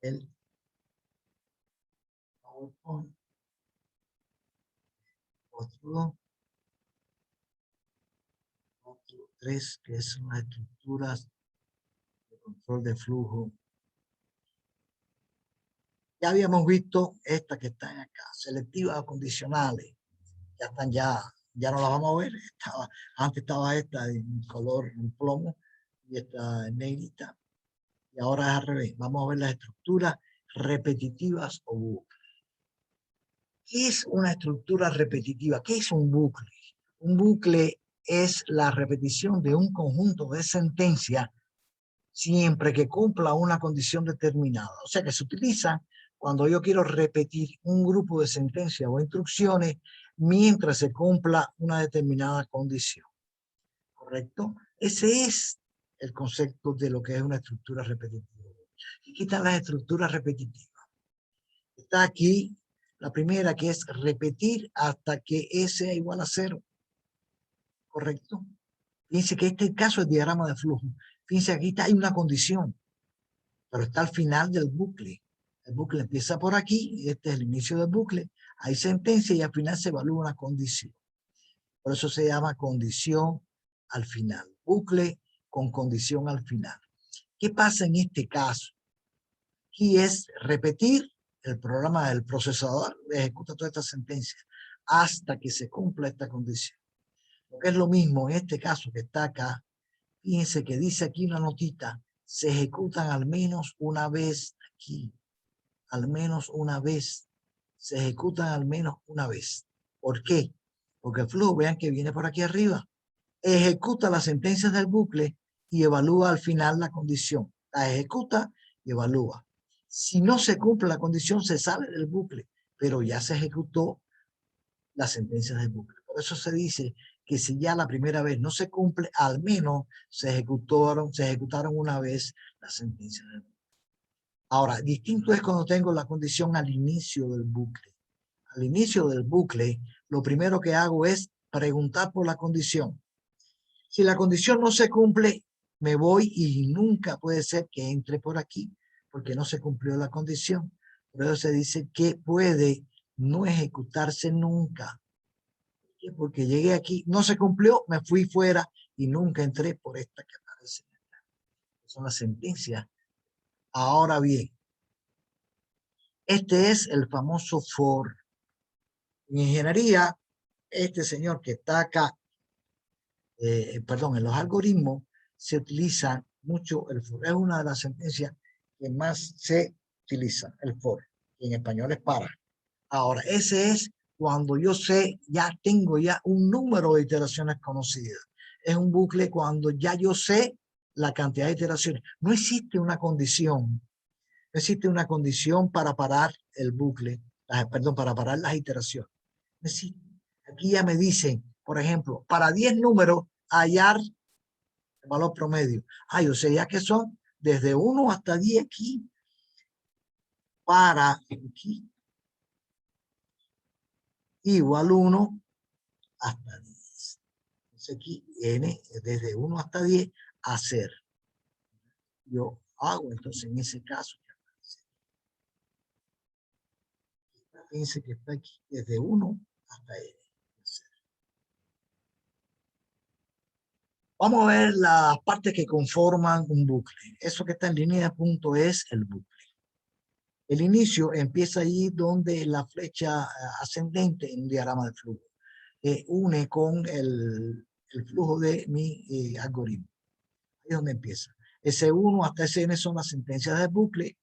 [SPEAKER 1] el PowerPoint. Otro 3, que son las estructuras de control de flujo. Ya habíamos visto estas que están acá, selectivas o condicionales. Ya están, ya no las vamos a ver. Antes estaba esta en color en plomo y esta en negrita. Y ahora es al revés. Vamos a ver las estructuras repetitivas o bucles. ¿Qué es una estructura repetitiva? ¿Qué es un bucle? Un bucle es la repetición de un conjunto de sentencias siempre que cumpla una condición determinada. O sea que se utiliza cuando yo quiero repetir un grupo de sentencias o instrucciones mientras se cumpla una determinada condición. ¿Correcto? Ese es el concepto de lo que es una estructura repetitiva. Y aquí están las estructuras repetitivas. Está aquí la primera, que es repetir hasta que S sea igual a 0. ¿Correcto? Fíjense que este caso es diagrama de flujo. Fíjense, aquí hay una condición, pero está al final del bucle. El bucle empieza por aquí, y este es el inicio del bucle. Hay sentencia y al final se evalúa una condición. Por eso se llama condición al final. Bucle con condición al final. ¿Qué pasa en este caso? Aquí es repetir el programa del procesador, ejecuta toda esta sentencia hasta que se cumpla esta condición. Lo que es lo mismo en este caso que está acá, fíjense que dice aquí una notita, se ejecutan al menos una vez aquí, al menos una vez, se ejecutan al menos una vez. ¿Por qué? Porque el flujo, vean que viene por aquí arriba, ejecuta las sentencias del bucle y evalúa al final la condición. La ejecuta y evalúa. Si no se cumple la condición, se sale del bucle, pero ya se ejecutó las sentencias del bucle. Por eso se dice que si ya la primera vez no se cumple, al menos se ejecutaron una vez las sentencias del bucle. Ahora, distinto es cuando tengo la condición al inicio del bucle. Al inicio del bucle, lo primero que hago es preguntar por la condición. Si la condición no se cumple, me voy y nunca puede ser que entre por aquí, porque no se cumplió la condición. Por eso se dice que puede no ejecutarse nunca. Porque llegué aquí, no se cumplió, me fui fuera y nunca entré por esta que aparece. Son las sentencias. Ahora bien, este es el famoso for. En ingeniería, este señor que está acá, en los algoritmos se utiliza mucho el for. Es una de las sentencias que más se utiliza, el for. En español es para. Ahora, ese es cuando yo sé, ya tengo ya un número de iteraciones conocidas. Es un bucle cuando ya yo sé la cantidad de iteraciones. No existe una condición. No existe una condición para parar el bucle. perdón, para parar las iteraciones. Es decir, aquí ya me dicen, por ejemplo, para 10 números, hallar el valor promedio. O sea, ya que son desde 1 hasta 10 aquí, para aquí, igual 1 hasta 10. Entonces aquí n desde 1 hasta 10 hacer. Yo hago entonces en ese caso. Fíjense que está aquí desde 1 hasta n. Vamos a ver las partes que conforman un bucle. Eso que está en línea de punto es el bucle. El inicio empieza allí donde la flecha ascendente en un diagrama de flujo une con el flujo de mi algoritmo. Ahí es donde empieza. S1 hasta Sn son las sentencias del bucle.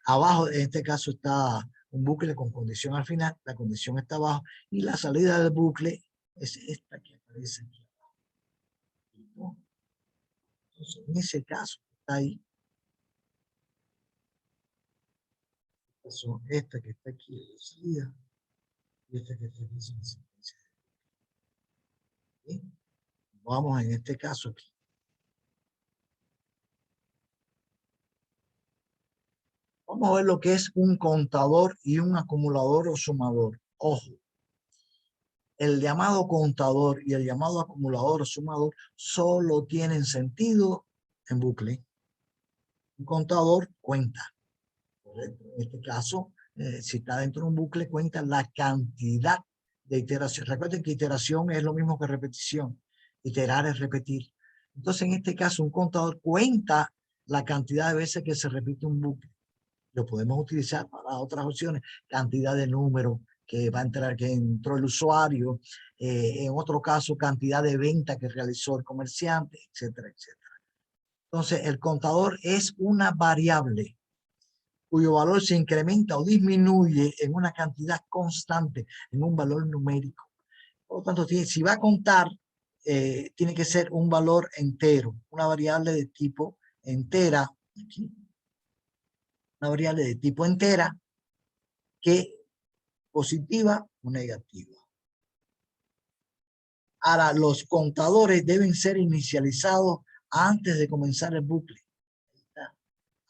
[SPEAKER 1] Abajo, en este caso, está un bucle con condición al final. La condición está abajo. Y la salida del bucle es esta que aparece aquí abajo. Entonces, en ese caso, está ahí. Son esta que está aquí de salida y esta que está aquí son las sentencias. ¿Sí? Vamos en este caso aquí. Vamos a ver lo que es un contador y un acumulador o sumador. Ojo, el llamado contador y el llamado acumulador o sumador solo tienen sentido en bucle. Un contador cuenta. ¿Correcto? En este caso, si está dentro de un bucle, cuenta la cantidad de iteración. Recuerden que iteración es lo mismo que repetición. Iterar es repetir. Entonces, en este caso, un contador cuenta la cantidad de veces que se repite un bucle. Lo podemos utilizar para otras opciones, cantidad de números que va a entrar, que entró el usuario, en otro caso, cantidad de venta que realizó el comerciante, etcétera, etcétera. Entonces, el contador es una variable cuyo valor se incrementa o disminuye en una cantidad constante, en un valor numérico. Por lo tanto, si va a contar, tiene que ser un valor entero, una variable de tipo entera, aquí, una variable de tipo entera, que positiva o negativa. Ahora, los contadores deben ser inicializados antes de comenzar el bucle.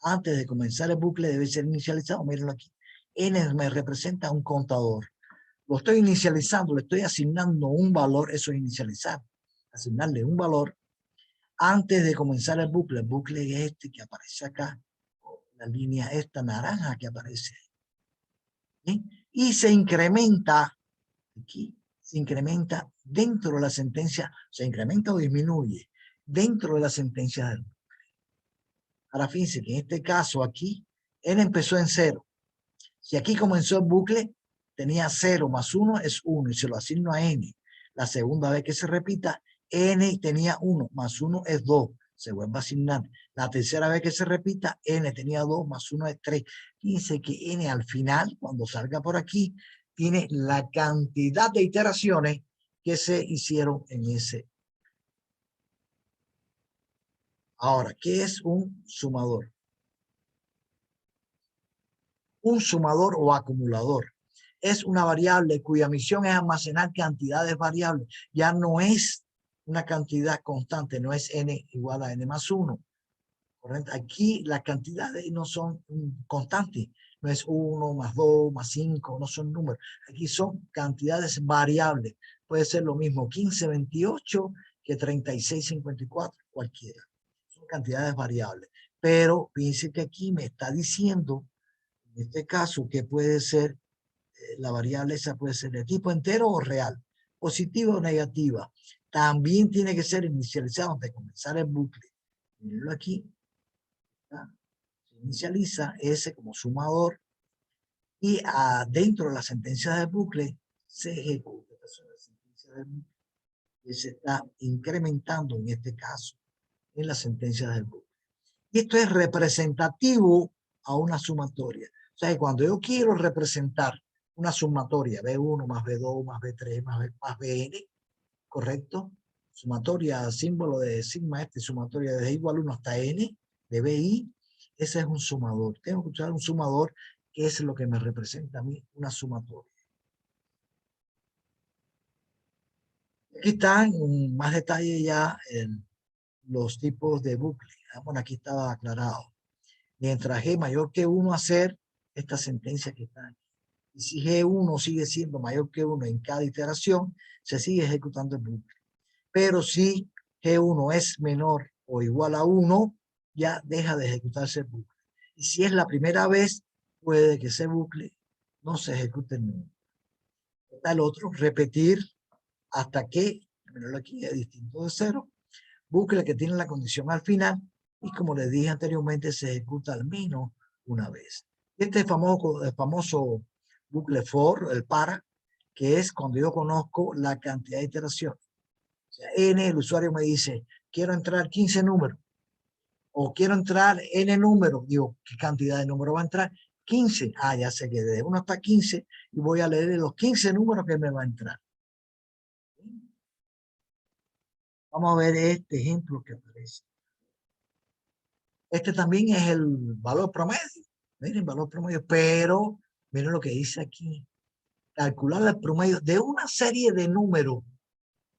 [SPEAKER 1] Antes de comenzar el bucle debe ser inicializado. Mírenlo aquí. N me representa un contador. Lo estoy inicializando, le estoy asignando un valor, eso es inicializar. Asignarle un valor antes de comenzar el bucle. El bucle es este que aparece acá. La línea esta naranja que aparece. ¿Sí? Y se incrementa aquí, se incrementa dentro de la sentencia, se incrementa o disminuye dentro de la sentencia del bucle. Ahora fíjense que en este caso aquí, n empezó en 0. Si aquí comenzó el bucle, tenía 0 más 1 es 1 y se lo asigno a n. La segunda vez que se repita, n tenía 1 más 1 es 2. Se vuelve a asignar. La tercera vez que se repita, n tenía 2 más 1 es 3. Fíjense que n al final, cuando salga por aquí, tiene la cantidad de iteraciones que se hicieron en ese. Ahora, ¿qué es un sumador? Un sumador o acumulador es una variable cuya misión es almacenar cantidades variables. Ya no es una cantidad constante, no es n igual a n más 1. ¿Correcto? Aquí las cantidades no son constantes, no es 1 más 2 más 5, no son números. Aquí son cantidades variables. Puede ser lo mismo 15, 28 que 36, 54, cualquiera. Son cantidades variables. Pero fíjense que aquí me está diciendo, en este caso, que puede ser, la variable esa puede ser de tipo entero o real, positiva o negativa. También tiene que ser inicializado antes de comenzar el bucle. Mírenlo aquí. Se inicializa ese como sumador y dentro de la sentencia del bucle se ejecuta. La sentencia del bucle que se está incrementando en este caso en la sentencia del bucle. Y esto es representativo a una sumatoria. O sea, que cuando yo quiero representar una sumatoria, B1 más B2 más B3 más Bn, ¿correcto? Sumatoria, símbolo de sigma sumatoria desde igual 1 hasta n, de BI, ese es un sumador. Tengo que usar un sumador que es lo que me representa a mí una sumatoria. Aquí están en más detalle ya los tipos de bucle. Bueno, aquí estaba aclarado. Mientras G mayor que 1 hacer esta sentencia que está aquí. Y si G1 sigue siendo mayor que 1 en cada iteración, se sigue ejecutando el bucle. Pero si G1 es menor o igual a 1, ya deja de ejecutarse el bucle. Y si es la primera vez, puede que ese bucle no se ejecute nunca. Está el otro, repetir hasta que, pero aquí es distinto de 0, bucle que tiene la condición al final y como les dije anteriormente se ejecuta al menos una vez. Este famoso bucle for, el para, que es cuando yo conozco la cantidad de iteraciones. O sea, n, el usuario me dice, quiero entrar 15 números o quiero entrar n números. Digo, ¿qué cantidad de números va a entrar? 15. Ah, ya sé que de 1 hasta 15 y voy a leer los 15 números que me va a entrar. Vamos a ver este ejemplo que aparece. Este también es el valor promedio. Miren, valor promedio, pero miren lo que dice aquí. Calcular el promedio de una serie de números.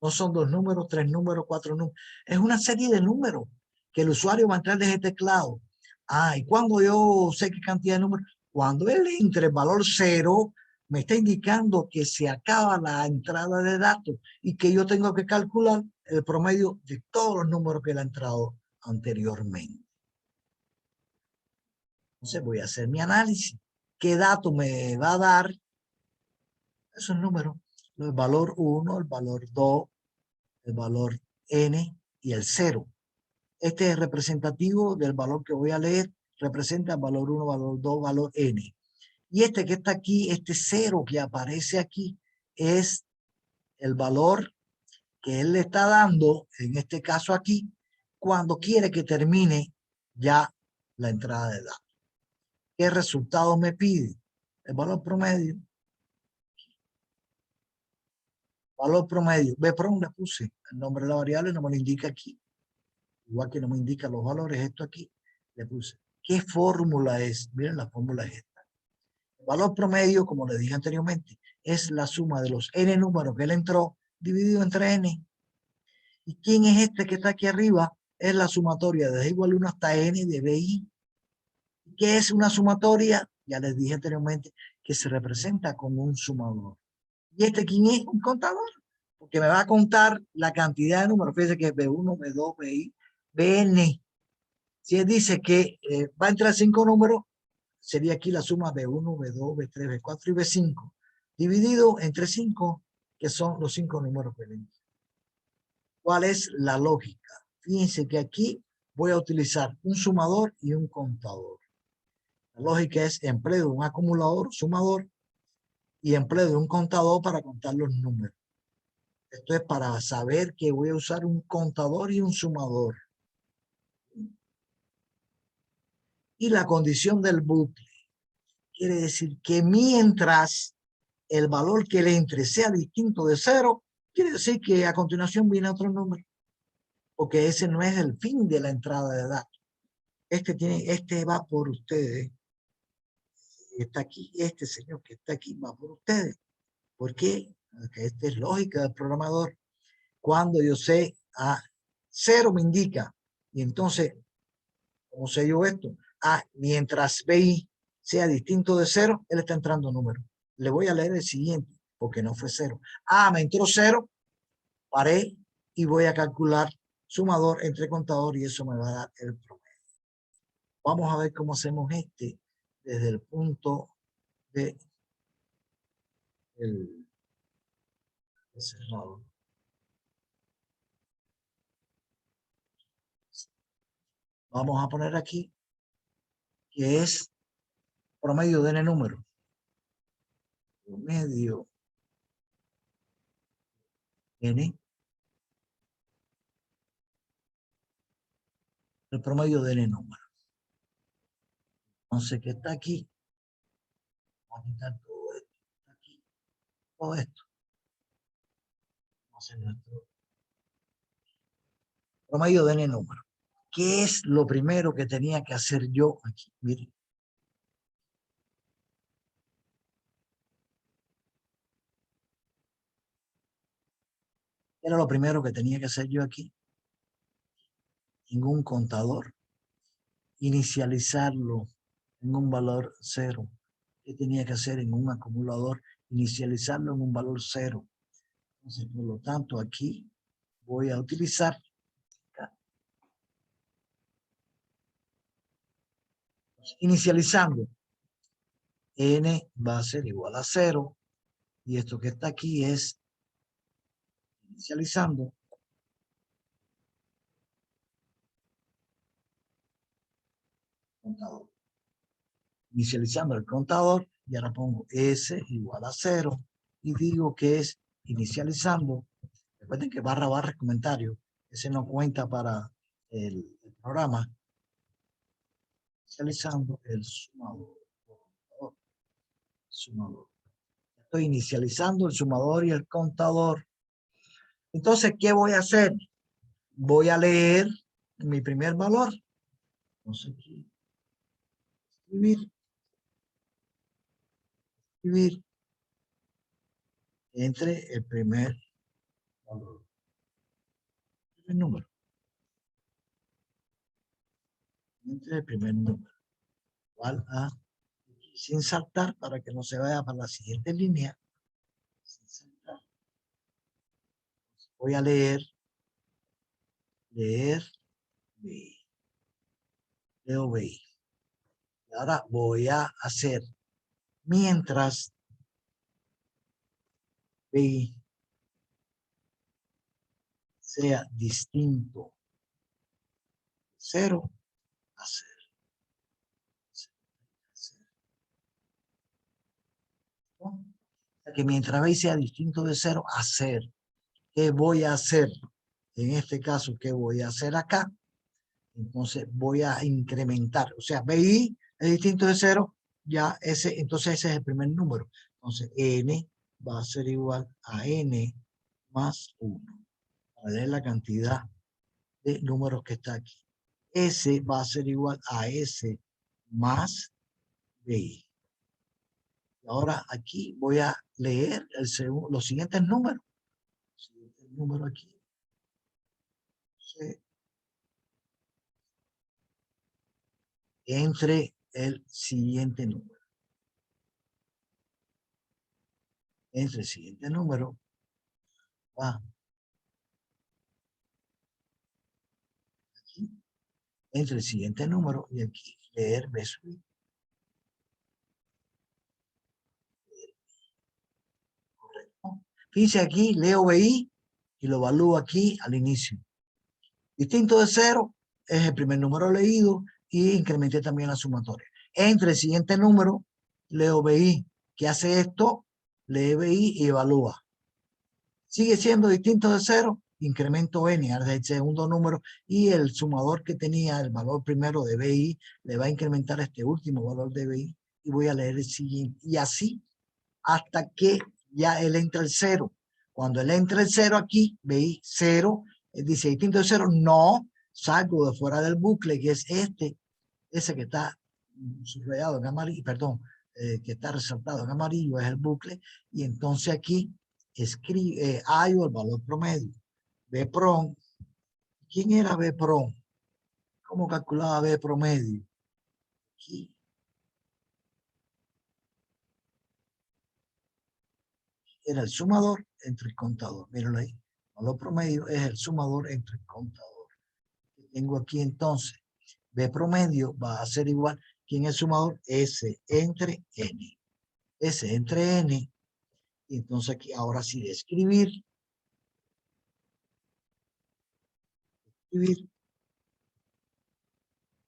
[SPEAKER 1] No son 2 números, 3 números, 4 números. Es una serie de números que el usuario va a entrar desde el teclado. Ah, y cuando yo sé qué cantidad de números, cuando él entre el valor 0, me está indicando que se acaba la entrada de datos y que yo tengo que calcular el promedio de todos los números que él ha entrado anteriormente. Entonces voy a hacer mi análisis. ¿Qué dato me va a dar esos números? El valor 1, el valor 2, el valor n y el 0. Este es representativo del valor que voy a leer. Representa el valor 1, valor 2, valor n. Y este que está aquí, este 0 que aparece aquí, es el valor que él le está dando, en este caso aquí, cuando quiere que termine ya la entrada de datos. ¿Qué resultado me pide? El valor promedio. Valor promedio. B-prom le puse. El nombre de la variable no me lo indica aquí. Igual que no me indica los valores, esto aquí, le puse. ¿Qué fórmula es? Miren, la fórmula es esta. El valor promedio, como le dije anteriormente, es la suma de los n números que él entró dividido entre n. ¿Y quién es este que está aquí arriba? Es la sumatoria desde igual 1 hasta n de BI. ¿Qué es una sumatoria? Ya les dije anteriormente que se representa como un sumador. ¿Y este quién es? Un contador. Porque me va a contar la cantidad de números. Fíjense que B1, B2, BI, BN. Si él dice que va a entrar 5 números, sería aquí la suma B1, B2, B3, B4 y B5. Dividido entre 5, que son los 5 números que le entran. ¿Cuál es la lógica? Fíjense que aquí voy a utilizar un sumador y un contador. La lógica es empleo de un acumulador, sumador, y empleo de un contador para contar los números. Esto es para saber que voy a usar un contador y un sumador. Y la condición del bucle quiere decir que mientras el valor que le entre sea distinto de 0, quiere decir que a continuación viene otro número. Porque ese no es el fin de la entrada de datos. Este va por ustedes. Está aquí, este señor que está aquí va por ustedes. ¿Por qué? Porque esta es lógica del programador. Cuando yo sé, 0 me indica, y entonces, ¿cómo sé yo esto? Mientras BI sea distinto de 0, él está entrando número. Le voy a leer el siguiente, porque no fue 0. Me entró 0, paré y voy a calcular sumador entre contador y eso me va a dar el promedio. Vamos a ver cómo hacemos desde el punto de el cerrado. Vamos a poner aquí que es promedio de n número. Promedio n. El promedio de n número. Entonces, que está aquí. Vamos a quitar todo esto. Está aquí. Todo esto. Vamos a hacer nuestro promedio de n número. ¿Qué es lo primero que tenía que hacer yo aquí? Miren. Era lo primero que tenía que hacer yo aquí. En un contador. Inicializarlo en un valor 0. ¿Qué tenía que hacer en un acumulador? Inicializarlo en un valor 0. Entonces, por lo tanto, aquí voy a utilizar inicializando. N va a ser igual a 0. Y esto que está aquí es inicializando. Contador. Inicializando el contador. Y ahora pongo S igual a 0. Y digo que es inicializando. Recuerden que barra barra es comentario. Ese no cuenta para el programa. Inicializando el sumador. Sumador. Estoy inicializando el sumador y el contador. Entonces, ¿qué voy a hacer? Voy a leer mi primer valor. Entonces, aquí, escribir entre el primer valor. El número. Entre el primer número. Igual a, sin saltar para que no se vaya para la siguiente línea. Sin saltar. Voy a leer, B. Leo B. Y ahora voy a hacer, mientras B sea distinto 0 a 0. ¿No? O sea que mientras B sea distinto de 0 a 0, ¿qué voy a hacer? En este caso, ¿qué voy a hacer acá? Entonces voy a incrementar. O sea, BI es distinto de 0, ya entonces ese es el primer número. Entonces N va a ser igual a N más 1. Para ver la cantidad de números que está aquí. S va a ser igual a S más BI. Ahora aquí voy a leer los siguientes números. El número aquí. Entre el siguiente número. Entre el siguiente número va aquí. Entre el siguiente número y aquí leer B subir. Correcto. Fíjense aquí, leo BI y lo evalúo aquí al inicio. Distinto de 0 es el primer número leído y incrementé también la sumatoria. Entre el siguiente número, leo BI. ¿Qué hace esto? Lee BI y evalúa. Sigue siendo distinto de 0, incremento N, ahora es el segundo número, y el sumador que tenía el valor primero de BI, le va a incrementar este último valor de BI, y voy a leer el siguiente. Y así, hasta que ya él entra el 0. Cuando él entra el 0 aquí, BI 0, dice distinto de 0, no, salgo de fuera del bucle, que es ese que está subrayado en amarillo, perdón, que está resaltado en amarillo, es el bucle, y entonces aquí escribe, hallo el valor promedio. B-prom, ¿quién era B-prom? ¿Cómo calculaba B promedio? Aquí. Era el sumador entre el contador. Mírenlo ahí. El valor promedio es el sumador entre el contador. Tengo aquí entonces, B promedio va a ser igual. ¿Quién es el sumador? S entre N. S entre N. Y entonces aquí, ahora sí, de escribir.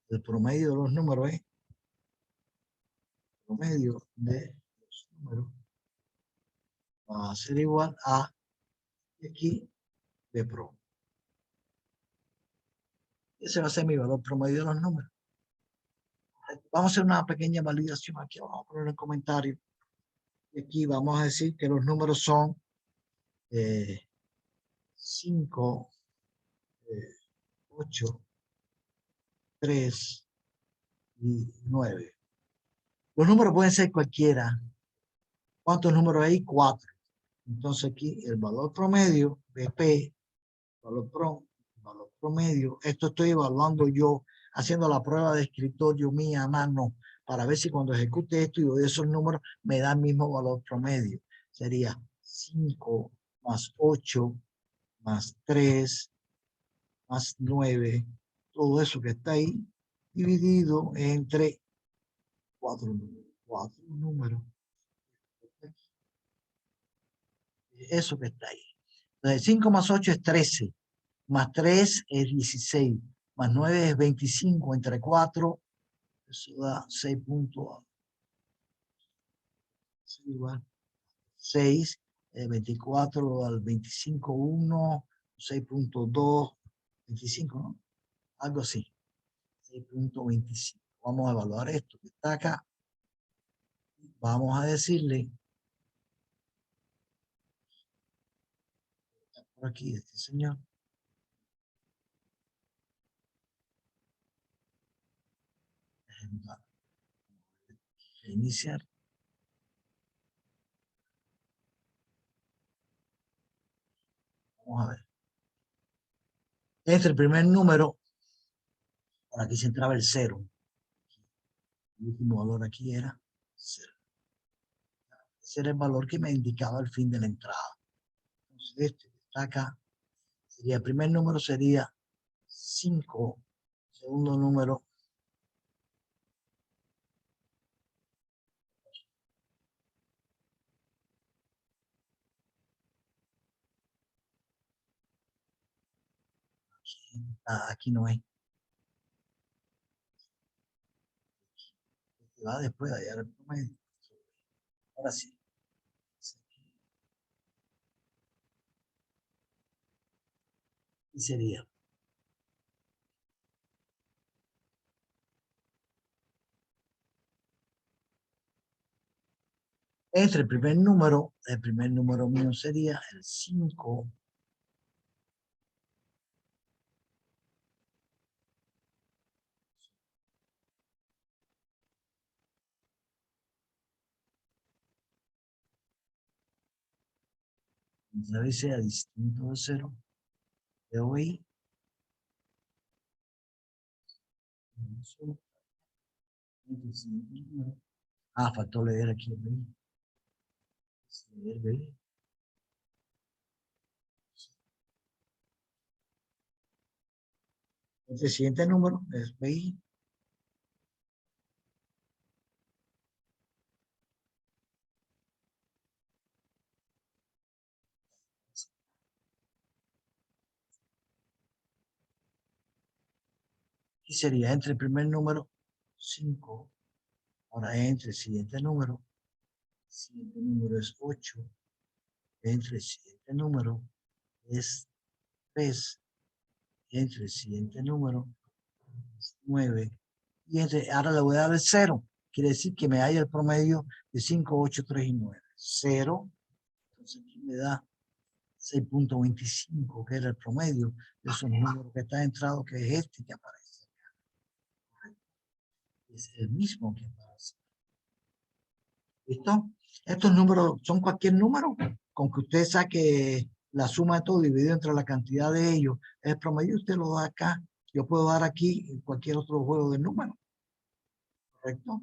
[SPEAKER 1] El promedio de los números es promedio de los números va a ser igual a aquí de pro. Ese va a ser mi valor promedio de los números. Vamos a hacer una pequeña validación aquí. Vamos a poner en comentario. Y aquí vamos a decir que los números son 5, 8, 3 y 9. Los números pueden ser cualquiera. ¿Cuántos números hay? 4. Entonces aquí el valor promedio, BP, valor promedio, esto estoy evaluando yo, haciendo la prueba de escritorio mía a mano, para ver si cuando ejecute esto y doy esos números, me da el mismo valor promedio. Sería 5 más 8 más 3 más 9, todo eso que está ahí, dividido entre 4 números. Eso que está ahí. Entonces, 5 más 8 es 13, más 3 es 16, más 9 es 25, entre 4, eso da 6 puntos. Igual, 6, 24 al 25, 1, 6.2, 25, ¿no? Algo así, 6.25. Vamos a evaluar esto que está acá. Vamos a decirle, por aquí, este señor. Iniciar. Vamos a ver. Entre el primer número, por aquí se entraba el 0. El último valor aquí era 0. Ese era el valor que me indicaba el fin de la entrada. Entonces, este que está acá, sería el primer número sería 5. Segundo número, aquí no es. Va después de hallar el promedio. Ahora sí. Y sería entre el primer número mío sería el 5. Otra vez sea distinto de 0. De hoy. Faltó leer aquí el B. Leer B. El siguiente número es BI. Y sería entre el primer número 5. Ahora entre el siguiente número. El siguiente número es 8. Entre el siguiente número es 3. Entre el siguiente número es 9. Y ahora le voy a dar el 0. Quiere decir que me haya el promedio de 5, 8, 3 y 9. 0. Entonces aquí me da 6.25, que era el promedio de esos números que está entrado, que es este que aparece. Es el mismo que aparece. ¿Listo? Estos números son cualquier número, con que usted saque la suma de todo dividido entre la cantidad de ellos. El promedio usted lo da acá. Yo puedo dar aquí en cualquier otro juego de números. ¿Correcto?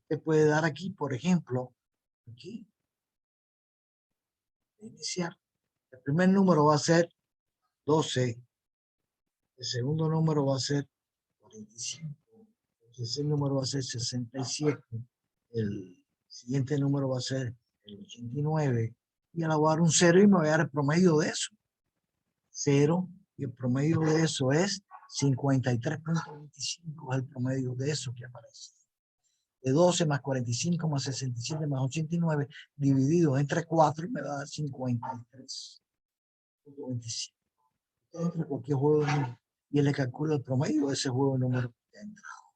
[SPEAKER 1] Usted puede dar aquí, por ejemplo, aquí, iniciar. El primer número va a ser 12. El segundo número va a ser 45. El tercer número va a ser 67. El siguiente número va a ser el 89. Y al dar un 0 y me voy a dar el promedio de eso. 0. Y el promedio de eso es 53.25. Es el promedio de eso que aparece. De 12 más 45 más 67 más 89 dividido entre 4 me va a dar 53.25. Entre cualquier juego de número y él le calcula el promedio de ese juego de número que ha entrado.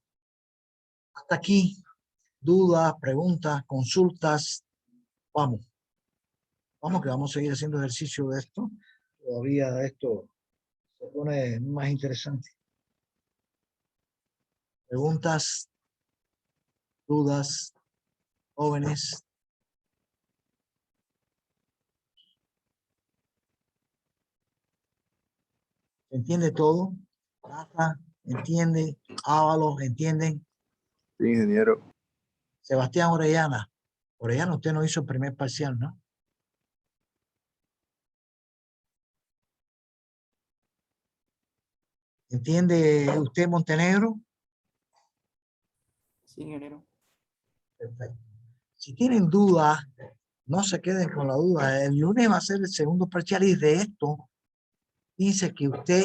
[SPEAKER 1] Hasta aquí, dudas, preguntas, consultas. Vamos que vamos a seguir haciendo ejercicio de esto. Todavía esto se pone más interesante. Preguntas, dudas, jóvenes. ¿Entiende todo? Rafa, ¿entiende? Ábalos, ¿entienden?
[SPEAKER 3] Sí, ingeniero.
[SPEAKER 1] Sebastián Orellana. Orellana, usted no hizo el primer parcial, ¿no? ¿Entiende usted, Montenegro?
[SPEAKER 4] Sí, ingeniero.
[SPEAKER 1] Perfecto. Si tienen dudas, no se queden con la duda. El lunes va a ser el segundo parcial y de esto dice que usted,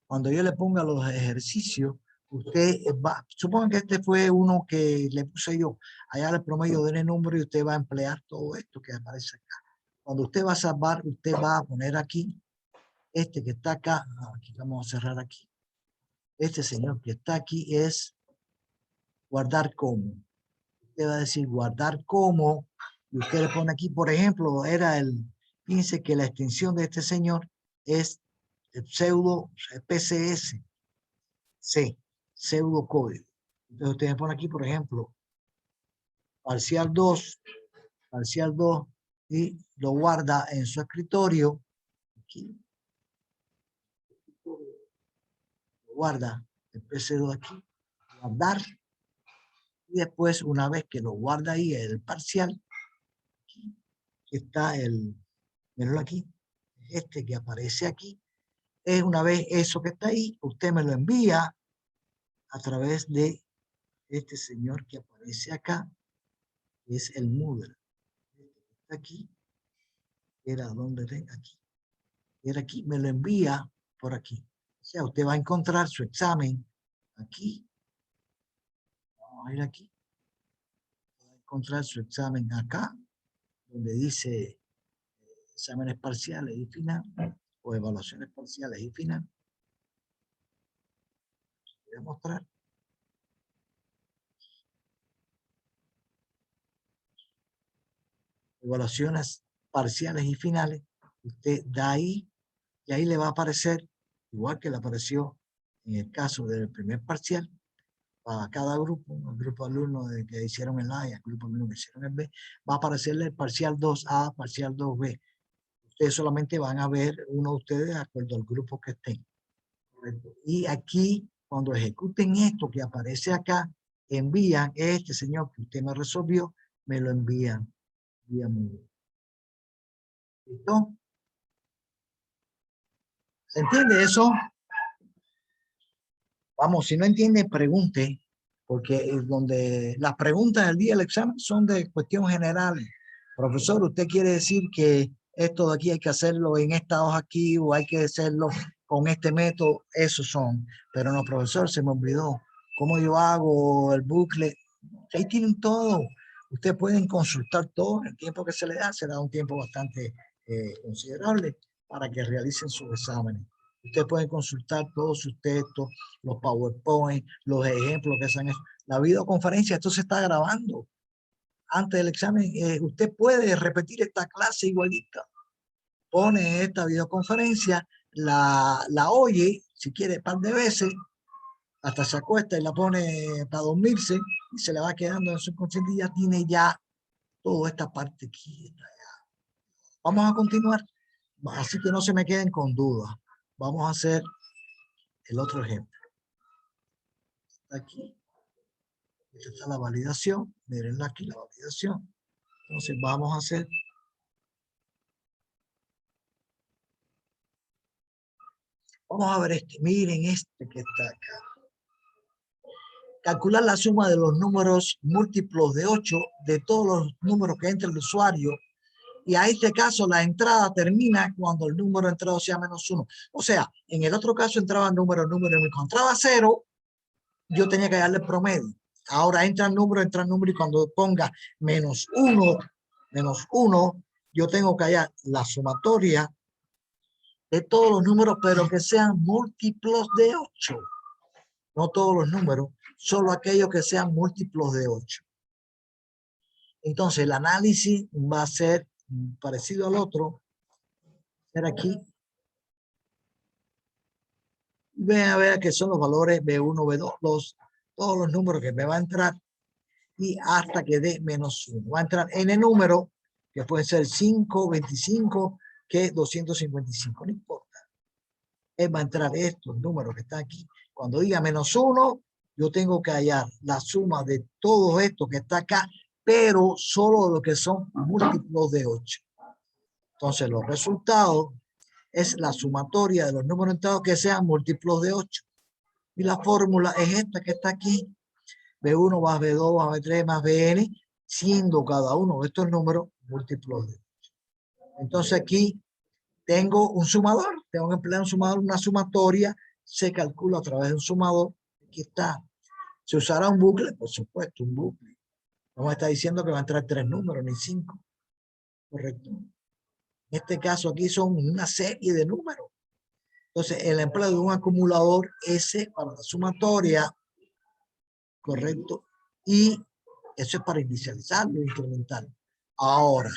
[SPEAKER 1] cuando yo le ponga los ejercicios, usted va, supongan que este fue uno que le puse yo, allá el promedio de número y usted va a emplear todo esto que aparece acá. Cuando usted va a salvar, usted va a poner aquí, este que está acá, aquí vamos a cerrar aquí. Este señor que está aquí es guardar como. Usted va a decir guardar como, y usted le pone aquí, por ejemplo, fíjense que la extensión de este señor es el pseudo PCS, C, pseudo código. Entonces usted me pone aquí, por ejemplo, parcial 2, y lo guarda en su escritorio, aquí, lo guarda el PC2 aquí, guardar, y después una vez que lo guarda ahí el parcial, aquí está mírenlo aquí, este que aparece aquí, es una vez eso que está ahí, usted me lo envía a través de este señor que aparece acá, que es el Moodle. Está aquí, era donde tenga aquí, era aquí, me lo envía por aquí. O sea, usted va a encontrar su examen aquí, vamos a ir aquí, va a encontrar su examen acá, donde dice exámenes parciales y final, o evaluaciones parciales y final. Voy a mostrar. Evaluaciones parciales y finales, usted da ahí, y ahí le va a aparecer, igual que le apareció en el caso del primer parcial, para cada grupo, el grupo de alumnos que hicieron el A y el grupo de alumnos que hicieron el B, va a aparecerle el parcial 2A, parcial 2B. Ustedes solamente van a ver uno de ustedes de acuerdo al grupo que estén. ¿Correcto? Y aquí, cuando ejecuten esto que aparece acá, envían este señor que usted me resolvió, me lo envían vía Moodle. ¿Listo? ¿Se entiende eso? Vamos, si no entiende, pregunte, porque donde las preguntas del día del examen son de cuestión general. Profesor, ¿usted quiere decir que esto de aquí hay que hacerlo en esta hoja aquí o hay que hacerlo con este método? Esos son. Pero no, profesor, se me olvidó. ¿Cómo yo hago el bucle? Ahí tienen todo. Ustedes pueden consultar todo en el tiempo que se le da. Se da un tiempo bastante considerable para que realicen sus exámenes. Ustedes pueden consultar todos sus textos, los PowerPoint, los ejemplos que se han hecho. La videoconferencia, esto se está grabando. Antes del examen, usted puede repetir esta clase igualita. Pone esta videoconferencia, la oye, si quiere, un par de veces, hasta se acuesta y la pone para dormirse y se le va quedando en su subconsciente y ya tiene ya toda esta parte aquí. Vamos a continuar, así que no se me queden con dudas. Vamos a hacer el otro ejemplo. Aquí, esta está la validación, miren aquí la validación. Entonces vamos a hacer vamos a ver este, miren este que está acá. Calcular la suma de los números múltiplos de 8 de todos los números que entra el usuario. Y a este caso la entrada termina cuando el número entrado sea menos 1. O sea, en el otro caso entraba número, y cuando entraba 0, yo tenía que darle el promedio. Ahora entra el número, y cuando ponga menos 1, yo tengo que hallar la sumatoria de todos los números, pero que sean múltiplos de 8. No todos los números, solo aquellos que sean múltiplos de 8. Entonces el análisis va a ser parecido al otro. Era aquí. Ven a ver que son los valores B1, B2, todos los números que me va a entrar y hasta que dé menos 1. Va a entrar n número que puede ser 5, 25, que 255, no importa. Él va a entrar estos números que están aquí. Cuando diga -1, yo tengo que hallar la suma de todo esto que está acá, pero solo lo que son múltiplos de 8. Entonces, los resultados es la sumatoria de los números enteros que sean múltiplos de 8. Y la fórmula es esta que está aquí. B1 más B2 más B3 más Bn, siendo cada uno de estos números múltiplos de 8. Entonces aquí tengo un sumador, tengo que emplear un sumador, una sumatoria, se calcula a través de un sumador. Aquí está. ¿Se usará un bucle? Por supuesto, un bucle. No me está diciendo que va a entrar 3 números, ni 5. Correcto. En este caso aquí son una serie de números. Entonces, el empleo de un acumulador S para la sumatoria, correcto, y eso es para inicializarlo, incrementarlo. Ahora,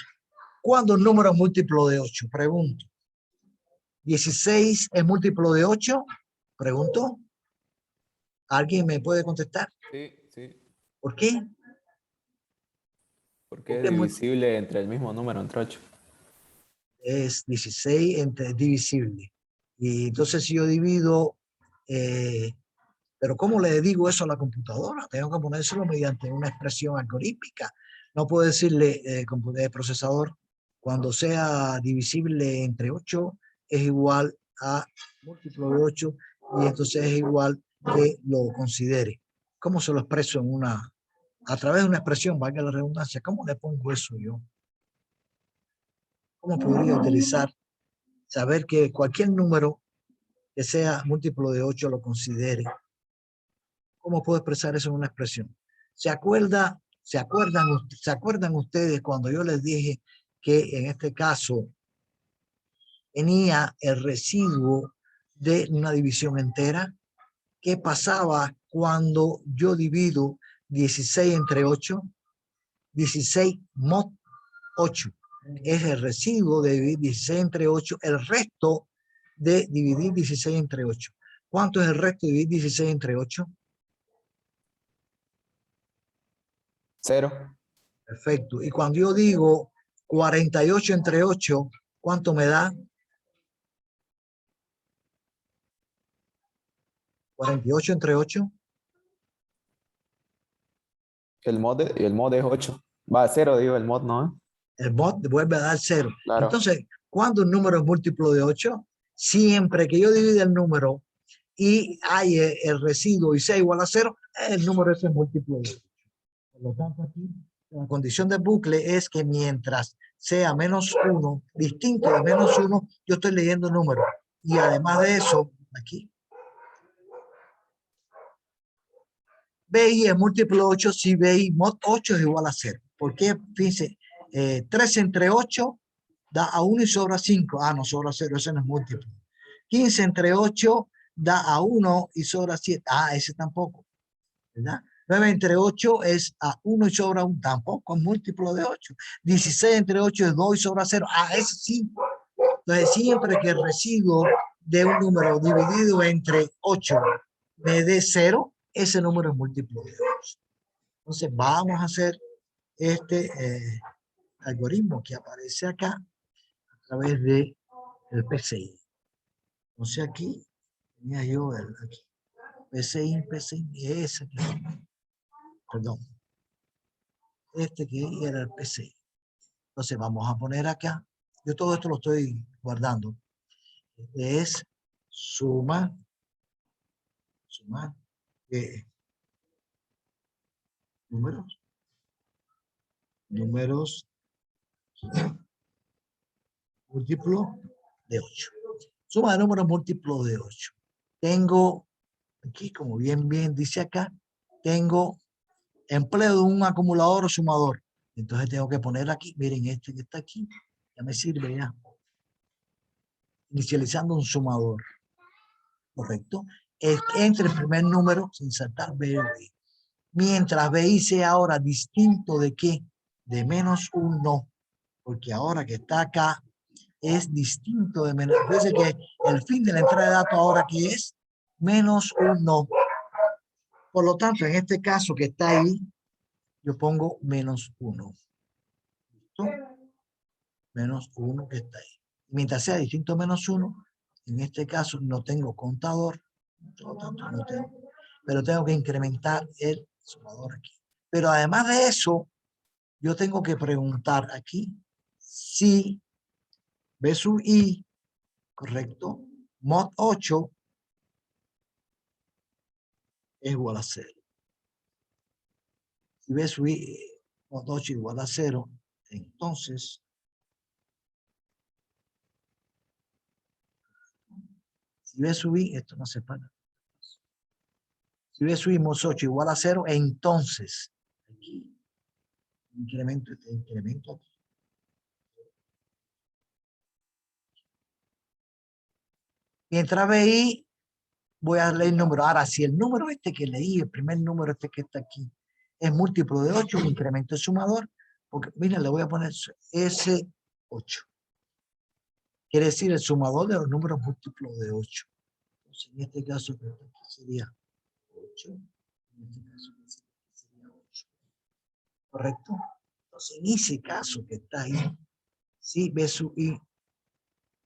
[SPEAKER 1] ¿cuándo el número es múltiplo de 8? Pregunto. ¿16 es múltiplo de 8? Pregunto. ¿Alguien me puede contestar?
[SPEAKER 3] Sí, sí.
[SPEAKER 1] ¿Por qué?
[SPEAKER 3] Porque es
[SPEAKER 1] Porque
[SPEAKER 3] divisible entre el mismo número, entre 8.
[SPEAKER 1] es 16 entre divisible. Y entonces si yo divido, pero ¿cómo le digo eso a la computadora? Tengo que ponérselo mediante una expresión algorítmica. No puedo decirle, procesador, cuando sea divisible entre 8 es igual a múltiplo de 8 y entonces es igual que lo considere. ¿Cómo se lo expreso en una, a través de una expresión, valga la redundancia? ¿Cómo le pongo eso yo? ¿Cómo podría utilizar, saber que cualquier número que sea múltiplo de 8 lo considere? ¿Cómo puedo expresar eso en una expresión? ¿Se acuerdan ustedes cuando yo les dije que en este caso tenía el residuo de una división entera? ¿Qué pasaba cuando yo divido 16 entre 8? 16 mod 8. Es el residuo de dividir 16 entre 8, el resto de dividir 16 entre 8. ¿Cuánto es el resto de dividir 16 entre 8?
[SPEAKER 3] 0.
[SPEAKER 1] Perfecto. Y cuando yo digo 48 entre 8, ¿cuánto me da? 48 entre 8.
[SPEAKER 3] El mod es 8. Va a 0, digo, el mod no.
[SPEAKER 1] El mod vuelve a dar 0.
[SPEAKER 3] Claro.
[SPEAKER 1] Entonces, ¿cuándo un número es múltiplo de 8? Siempre que yo divida el número y hay el residuo y sea igual a 0, el número ese es múltiplo de 8. Por lo tanto, aquí la condición del bucle es que mientras sea -1, distinto de -1, yo estoy leyendo números. Y además de eso, aquí, BI es múltiplo de 8 si BI mod 8 es igual a 0. ¿Por qué? Fíjense, 3 entre 8 da a 1 y sobra 5. Ah, no, sobra 0, ese no es múltiplo. 15 entre 8 da a 1 y sobra 7. Ah, ese tampoco, ¿verdad? 9 entre 8 es a 1 y sobra 1, tampoco es múltiplo de 8. 16 entre 8 es 2 y sobra 0. Ah, ese sí. Entonces, siempre que el residuo de un número dividido entre 8 me dé 0, ese número es múltiplo de 8. Entonces, vamos a hacer este algoritmo que aparece acá a través de el PCI. Entonces, aquí tenía yo el aquí. PCI, ese que, perdón. Este que era el PCI. Entonces, vamos a poner acá. Yo todo esto lo estoy guardando. Es suma de números múltiplo de 8. Suma de números múltiplos de 8. Tengo aquí, como bien dice acá, tengo empleo de un acumulador o sumador. Entonces tengo que poner aquí, miren este que está aquí, ya me sirve ya. Inicializando un sumador. Correcto. Entre el primer número sin saltar B y B. Mientras B y sea ahora distinto de qué? De -1. Porque ahora que está acá es distinto de menos. Fíjense que el fin de la entrada de datos ahora que es -1. Por lo tanto, en este caso que está ahí, yo pongo -1. ¿Listo? -1 que está ahí. Mientras sea distinto a -1, En este caso no tengo contador, por lo tanto no tengo, pero tengo que incrementar el sumador aquí. Pero además de eso, yo tengo que preguntar aquí si B sub I, correcto, mod 8 es igual a 0. Si B sub I mod 8 igual a 0, entonces si B sub I, esto no se para. Si B sub I mod 8 igual a 0, entonces aquí incremento aquí. Mientras BI, voy a leer el número. Ahora, si el número este que leí, el primer número este que está aquí, es múltiplo de 8, incremento el sumador, porque, miren, le voy a poner S8. Quiere decir el sumador de los números múltiplos de 8. Entonces, en este caso, sería 8. En este caso, sería 8. ¿Correcto? Entonces, en ese caso que está ahí, si B sub I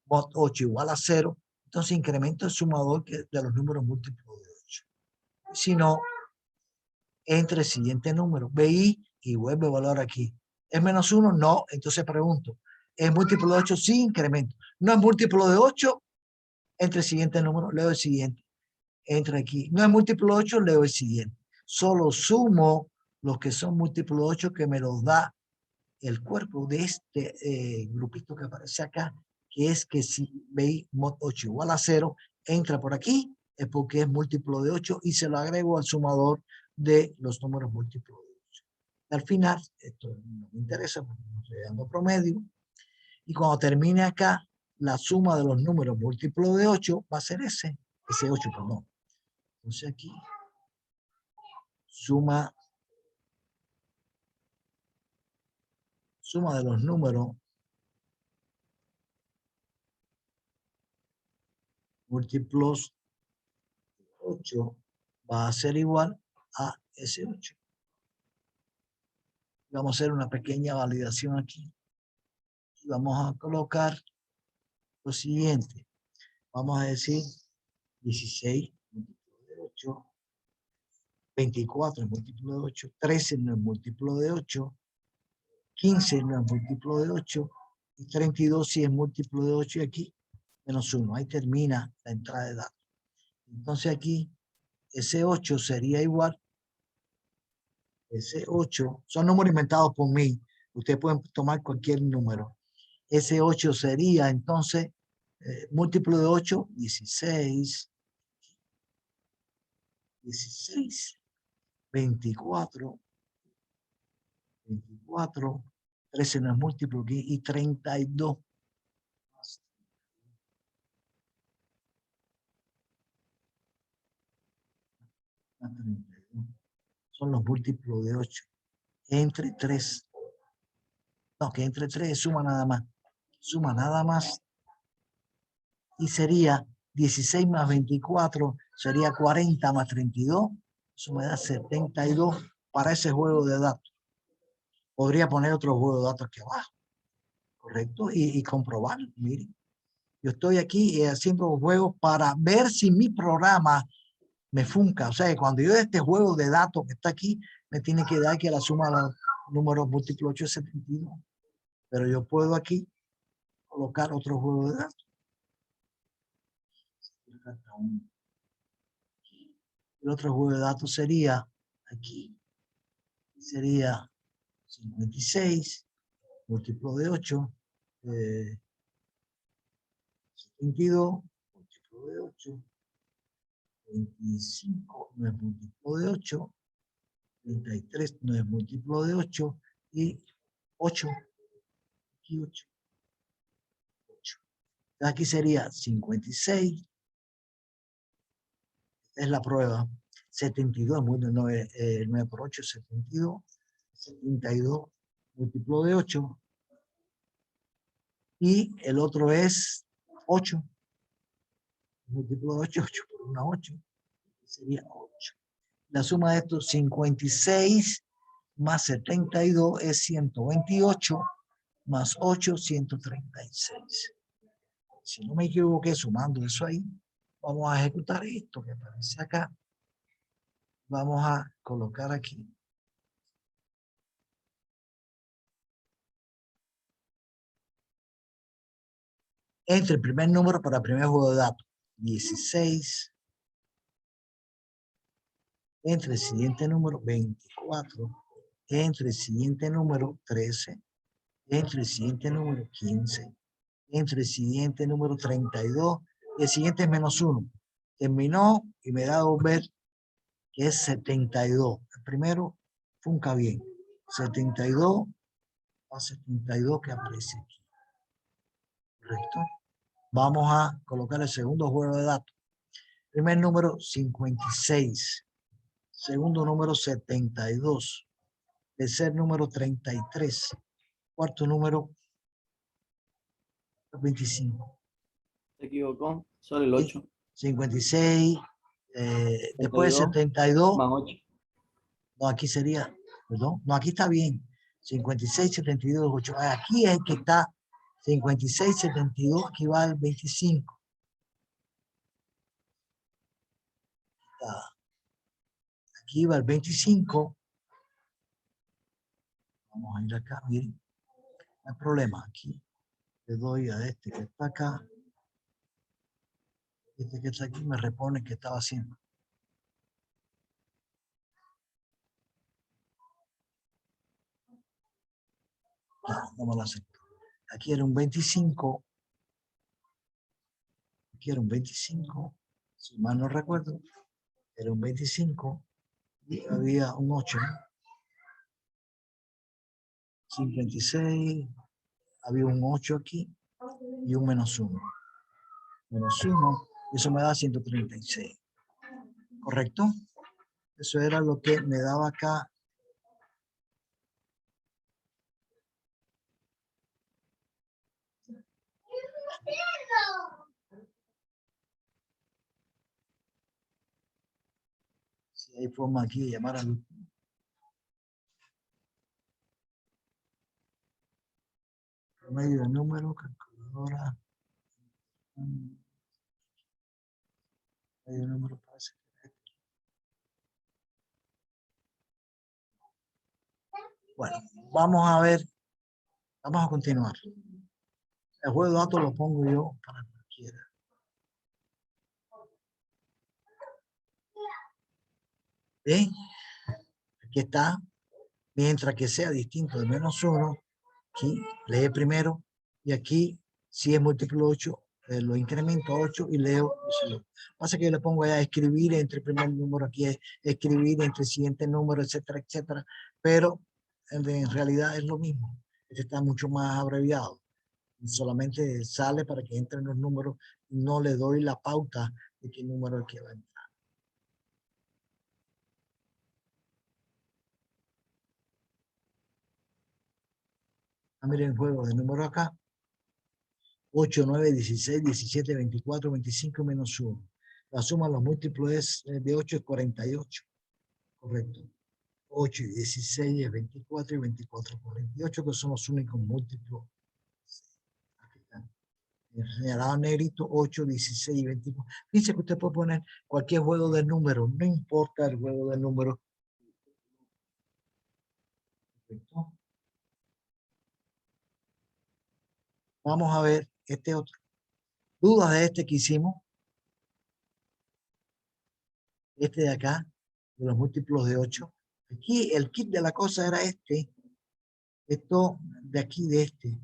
[SPEAKER 1] mod 8 igual a 0, entonces incremento el sumador de los números múltiplos de 8. Si no, entre el siguiente número, BI, y vuelve a valor aquí. ¿Es menos 1? No. Entonces pregunto, ¿es múltiplo de 8? Sí, incremento. ¿No es múltiplo de 8? Entre el siguiente número, leo el siguiente. Entra aquí. ¿No es múltiplo de 8? Leo el siguiente. Solo sumo los que son múltiplos de 8 que me los da el cuerpo de este grupito que aparece acá, que es que si BI mod 8 igual a 0, entra por aquí, es porque es múltiplo de 8 y se lo agrego al sumador de los números múltiplos de 8. Al final, esto no me interesa porque no estoy dando promedio, y cuando termine acá, la suma de los números múltiplos de 8 va a ser ese 8, perdón. Entonces aquí, suma de los números múltiplos de 8 va a ser igual a S8. Vamos a hacer una pequeña validación aquí. Y vamos a colocar lo siguiente. Vamos a decir 16 múltiplo de 8, 24 es múltiplo de 8, 13 no es múltiplo de 8, 15 no es múltiplo de 8, y 32 sí es múltiplo de 8, y aquí menos 1. Ahí termina la entrada de datos. Entonces aquí ese 8 sería igual, ese 8, son números inventados por mí, ustedes pueden tomar cualquier número. Ese 8 sería entonces múltiplo de 8, 16, 24, 13 no es múltiplo aquí, y 32. Son los múltiplos de 8. Entre 3. No, que entre 3 suma nada más. Suma nada más. Y sería 16 más 24, sería 40 más 32. Eso me da 72 para ese juego de datos. Podría poner otro juego de datos aquí abajo. ¿Correcto? Y comprobar. Miren. Yo estoy aquí haciendo juegos para ver si mi programa me funca. O sea, cuando yo este juego de datos que está aquí, me tiene que dar que la suma de los números múltiplos 8 es 72. Pero yo puedo aquí colocar otro juego de datos. El otro juego de datos sería aquí. Sería 56 múltiplo de 8. 72 múltiplo de 8. 25 no es múltiplo de 8. 33 no es múltiplo de 8. Y 8. Aquí 8. Aquí sería 56. Es la prueba. 72, 9 por 8, 72. 72 múltiplo de 8. Y el otro es 8. Múltiplo de 8, 8 por 1, 8. Sería 8. La suma de estos 56 más 72 es 128, más 8, 136. Si no me equivoqué sumando eso ahí, vamos a ejecutar esto que aparece acá. Vamos a colocar aquí. Entre el primer número para el primer juego de datos, 16. Entre el siguiente número, 24. Entre el siguiente número, 13. Entre el siguiente número, 15. Entre el siguiente número, 32. Y el siguiente es -1. Terminó y me da a ver que es 72. El primero funca bien. 72 a 72 que aparece aquí. ¿Correcto? Vamos a colocar el segundo juego de datos. Primer número, 56. Segundo número, 72. Tercer número, 33. Cuarto número, 25.
[SPEAKER 4] Se equivocó, solo el 8.
[SPEAKER 1] 56. Después de 72.
[SPEAKER 4] Más 8.
[SPEAKER 1] No, aquí sería, perdón, no, aquí está bien. 56, 72, 8. Aquí es que está 56, 72, aquí va el 25. Aquí va el 25. Vamos a ir acá, miren. No hay problema, aquí le doy a este que está acá. Este que está aquí me repone que estaba haciendo. No me lo acepto. Aquí era un 25. Aquí era un 25. Si mal no recuerdo, era un 25. Y había un 8. 56. Había un 8 aquí y un -1. -1. Eso me da 136. ¿Correcto? Eso era lo que me daba acá. Si hay forma aquí de llamar al promedio de número, calculadora. Promedio de número parece que es. Bueno, vamos a ver. Vamos a continuar. El juego de datos lo pongo yo para cualquiera. ¿Bien? Aquí está. Mientras que sea distinto de -1, aquí lee primero y aquí si es múltiplo 8, lo incremento a 8 y leo. Pasa que yo le pongo a escribir entre el primer número, aquí es escribir entre el siguiente número, etcétera, etcétera, pero en realidad es lo mismo. Este está mucho más abreviado. Solamente sale para que entren los números, no le doy la pauta de qué número es que va a entrar. Miren el juego de número acá. 8, 9, 16, 17, 24, 25 menos 1. La suma de los múltiplos de 8 es 48. Correcto. 8 y 16 es 24 y 24 48, que son los únicos múltiplos. Aquí están. Señalado negrito, 8, 16 y 24. Fíjense que usted puede poner cualquier juego de números, no importa el juego de números. Perfecto. Vamos a ver este otro. ¿Dudas de este que hicimos? Este de acá, de los múltiplos de 8. Aquí el kit de la cosa era este. Esto de aquí, de este.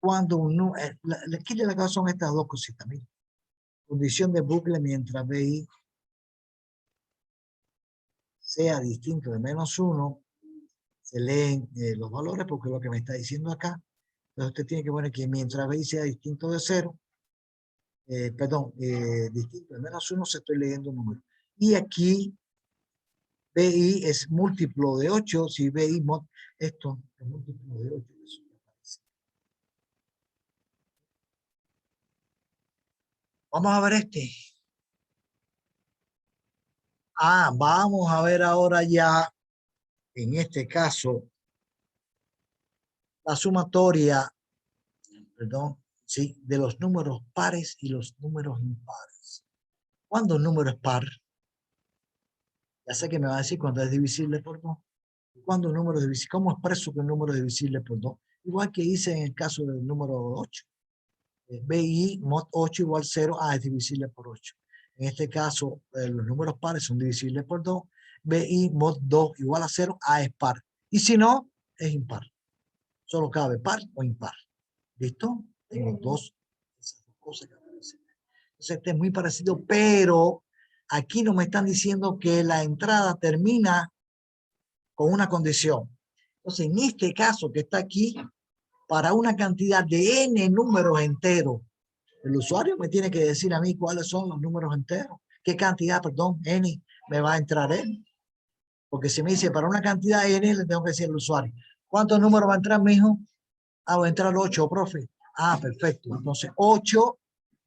[SPEAKER 1] Cuando el kit de la cosa son estas dos cositas. Mira. Condición de bucle mientras BI sea distinto de -1, se leen los valores porque es lo que me está diciendo acá. Entonces usted tiene que poner que mientras BI sea distinto de 0, distinto de -1, se estoy leyendo un número. Y aquí BI es múltiplo de 8, si BI esto es múltiplo de 8. Eso me aparece. Vamos a ver este. Vamos a ver ahora ya, en este caso, la sumatoria, perdón, ¿sí? De los números pares y los números impares. ¿Cuándo un número es par? Ya sé que me va a decir cuando es divisible por 2. ¿Cuándo un número es divisible? ¿Cómo expreso que un número es divisible por 2? Igual que hice en el caso del número 8. BI mod 8 igual 0, A es divisible por 8. En este caso, los números pares son divisibles por 2. BI mod 2 igual a 0, A es par. Y si no, es impar. Solo cabe par o impar. ¿Listo? Tengo esas dos cosas que aparecen. Entonces, este es muy parecido, pero aquí no me están diciendo que la entrada termina con una condición. Entonces, en este caso que está aquí, para una cantidad de n números enteros, el usuario me tiene que decir a mí cuáles son los números enteros. ¿Qué cantidad, perdón, n me va a entrar n? Porque si me dice para una cantidad n, le tengo que decir al usuario, ¿cuántos números va a entrar, mijo? Ah, va a entrar 8, profe. Ah, perfecto. Entonces, 8,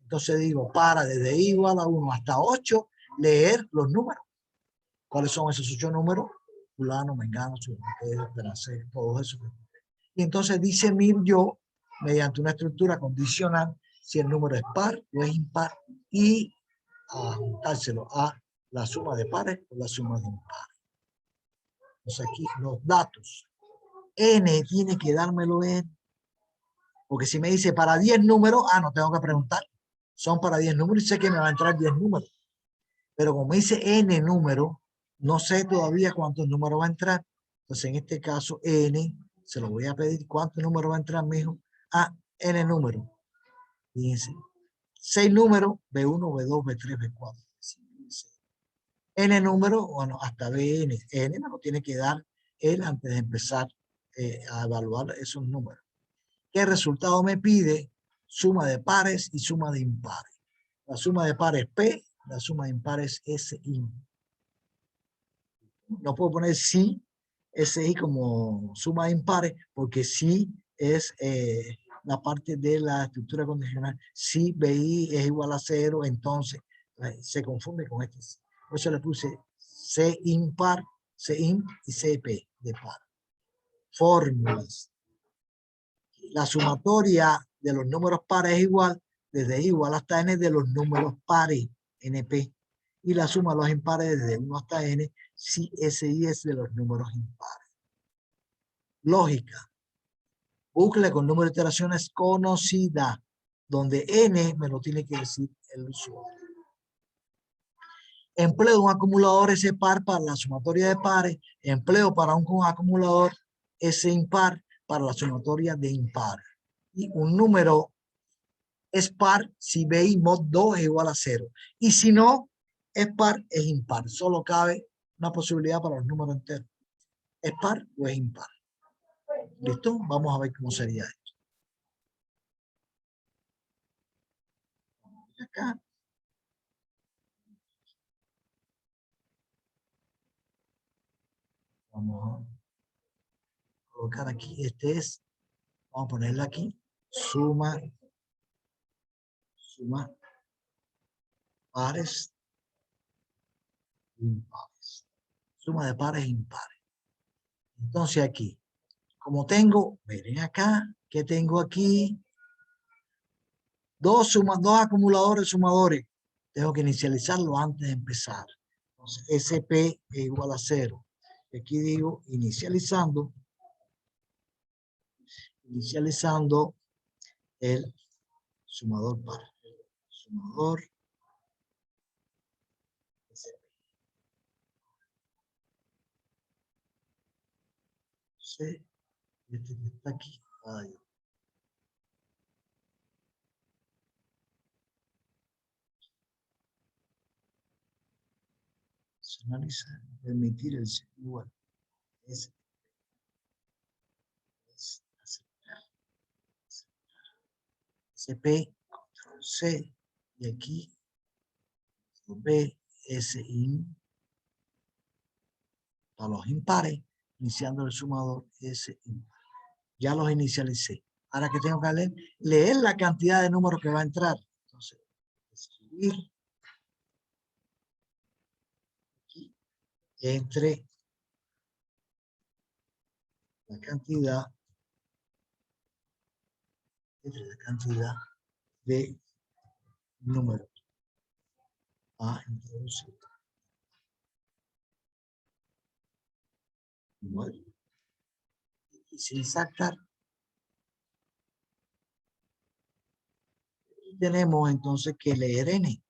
[SPEAKER 1] entonces digo, para desde i igual a 1 hasta 8, leer los números. ¿Cuáles son esos 8 números? Fulano, mengano, esperanza, todos esos. Y entonces dice yo, mediante una estructura condicional, si el número es par o es impar, y ajustárselo a la suma de pares o la suma de impares. Entonces aquí los datos. N tiene que dármelo n. Porque si me dice para 10 números, no tengo que preguntar. Son para 10 números y sé que me va a entrar 10 números. Pero como me dice n número, no sé todavía cuántos números va a entrar. Entonces en este caso n, se lo voy a pedir. ¿Cuántos números va a entrar, mijo? N números. Fíjense. 6 números, B1, B2, B3, B4. N números, bueno, hasta Bn. N me lo tiene que dar él antes de empezar a evaluar esos números. ¿Qué resultado me pide? Suma de pares y suma de impares. La suma de pares P, la suma de impares SI. No puedo poner sí, SI como suma de impares, porque sí es la parte de la estructura condicional. Si BI es igual a 0, entonces se confunde con este. Por eso le puse C impar, C imp y CP de par. Fórmulas. La sumatoria de los números pares es igual, desde igual hasta n de los números pares, NP. Y la suma de los impares desde 1 hasta n, si SI es de los números impares. Lógica. Bucle con número de iteraciones conocida, donde n me lo tiene que decir el usuario. Empleo de un acumulador S par para la sumatoria de pares. Empleo para un acumulador S impar para la sumatoria de impares. Y un número es par si BI mod 2 es igual a 0. Y si no, es par, es impar. Solo cabe una posibilidad para los números enteros. ¿Es par o es impar? ¿Listo? Vamos a ver cómo sería esto. Acá. Vamos a colocar aquí. Vamos a ponerle aquí. Suma pares impares. Suma de pares impares. Entonces aquí, como tengo, miren acá, ¿qué tengo aquí? Dos acumuladores sumadores. Tengo que inicializarlo antes de empezar. Entonces, SP es igual a 0. Aquí digo inicializando el sumador par. Sumador SP. C, este que está aquí. Personalizar, permitir el igual. Es aceptar. SP, control C, y aquí B, S, IN, para los impares, iniciando el sumador S, impar. Ya los inicialicé. Ahora que tengo que leer la cantidad de números que va a entrar. Entonces, escribir aquí entre la cantidad de números a introducir. Igual. Y sin sacar, tenemos entonces que leer n.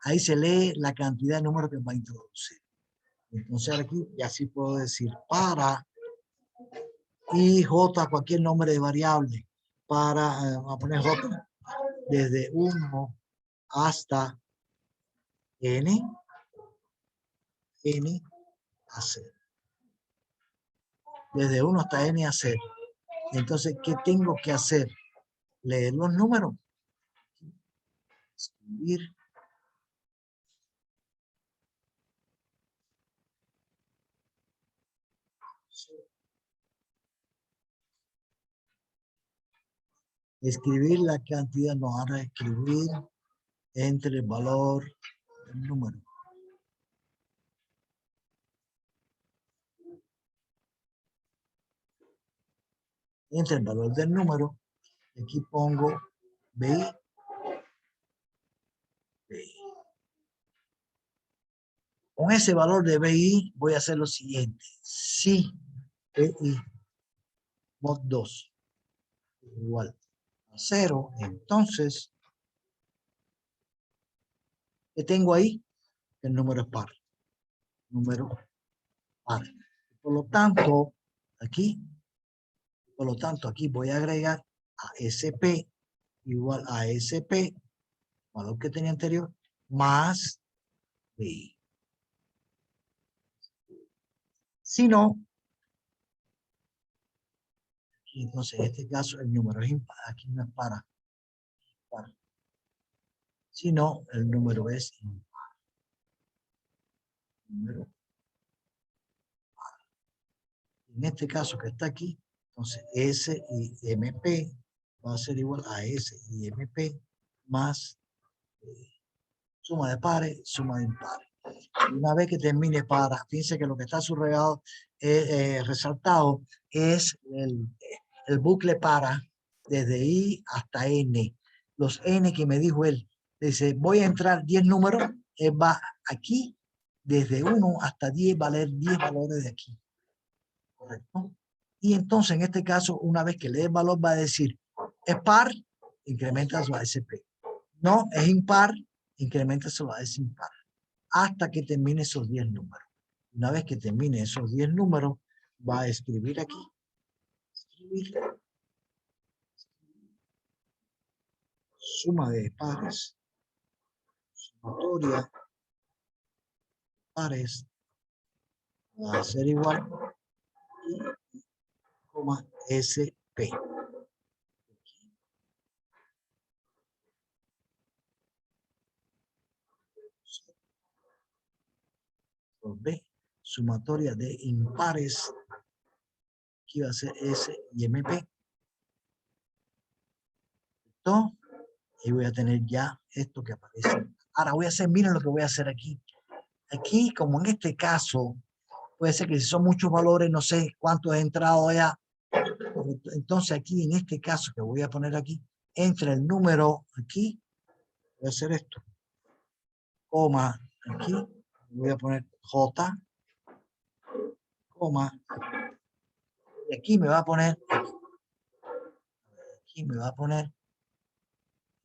[SPEAKER 1] Ahí se lee la cantidad de números que va a introducir. Entonces aquí ya sí puedo decir para y j, cualquier nombre de variable, para, vamos a poner j, desde 1 hasta n a 0. Desde 1 hasta n a 0. Entonces, ¿qué tengo que hacer? Leer los números. Escribir. Escribir la cantidad, no, ahora escribir entre el valor del número. Entre el valor del número, aquí pongo BI. Con ese valor de BI voy a hacer lo siguiente. Si BI mod 2 igual a 0, entonces, ¿qué tengo ahí? El número es par. Número par. Por lo tanto, aquí voy a agregar a SP igual a SP, valor que tenía anterior, más BI. Si no, entonces en este caso el número es impar, aquí no es para. Si no, el número es impar. Número par. En este caso que está aquí, entonces S y MP va a ser igual a S y MP más suma de pares, suma de impares. Una vez que termine para, fíjense que lo que está subrayado, resaltado, es el bucle para, desde I hasta N. Los N que me dijo él, dice, voy a entrar 10 números, él va aquí, desde 1 hasta 10, va a leer 10 valores de aquí. ¿Correcto? Y entonces, en este caso, una vez que lee el valor, va a decir, es par, incrementa su ASP. No, es impar, incrementa su ASP impar. Hasta que termine esos 10 números. Una vez que termine esos 10 números, va a escribir aquí. Escribir. Suma de pares. Sumatoria. Pares. Va a ser igual. Y, coma, SP. B. Sumatoria de impares. Aquí va a ser S y MP. ¿Listo? Y voy a tener ya esto que aparece. Ahora voy a hacer, miren lo que voy a hacer aquí. Aquí, como en este caso, puede ser que si son muchos valores, no sé cuánto he entrado ya. Entonces aquí, en este caso que voy a poner aquí, entre el número aquí, voy a hacer esto, coma, aquí, voy a poner J, coma, y aquí me va a poner,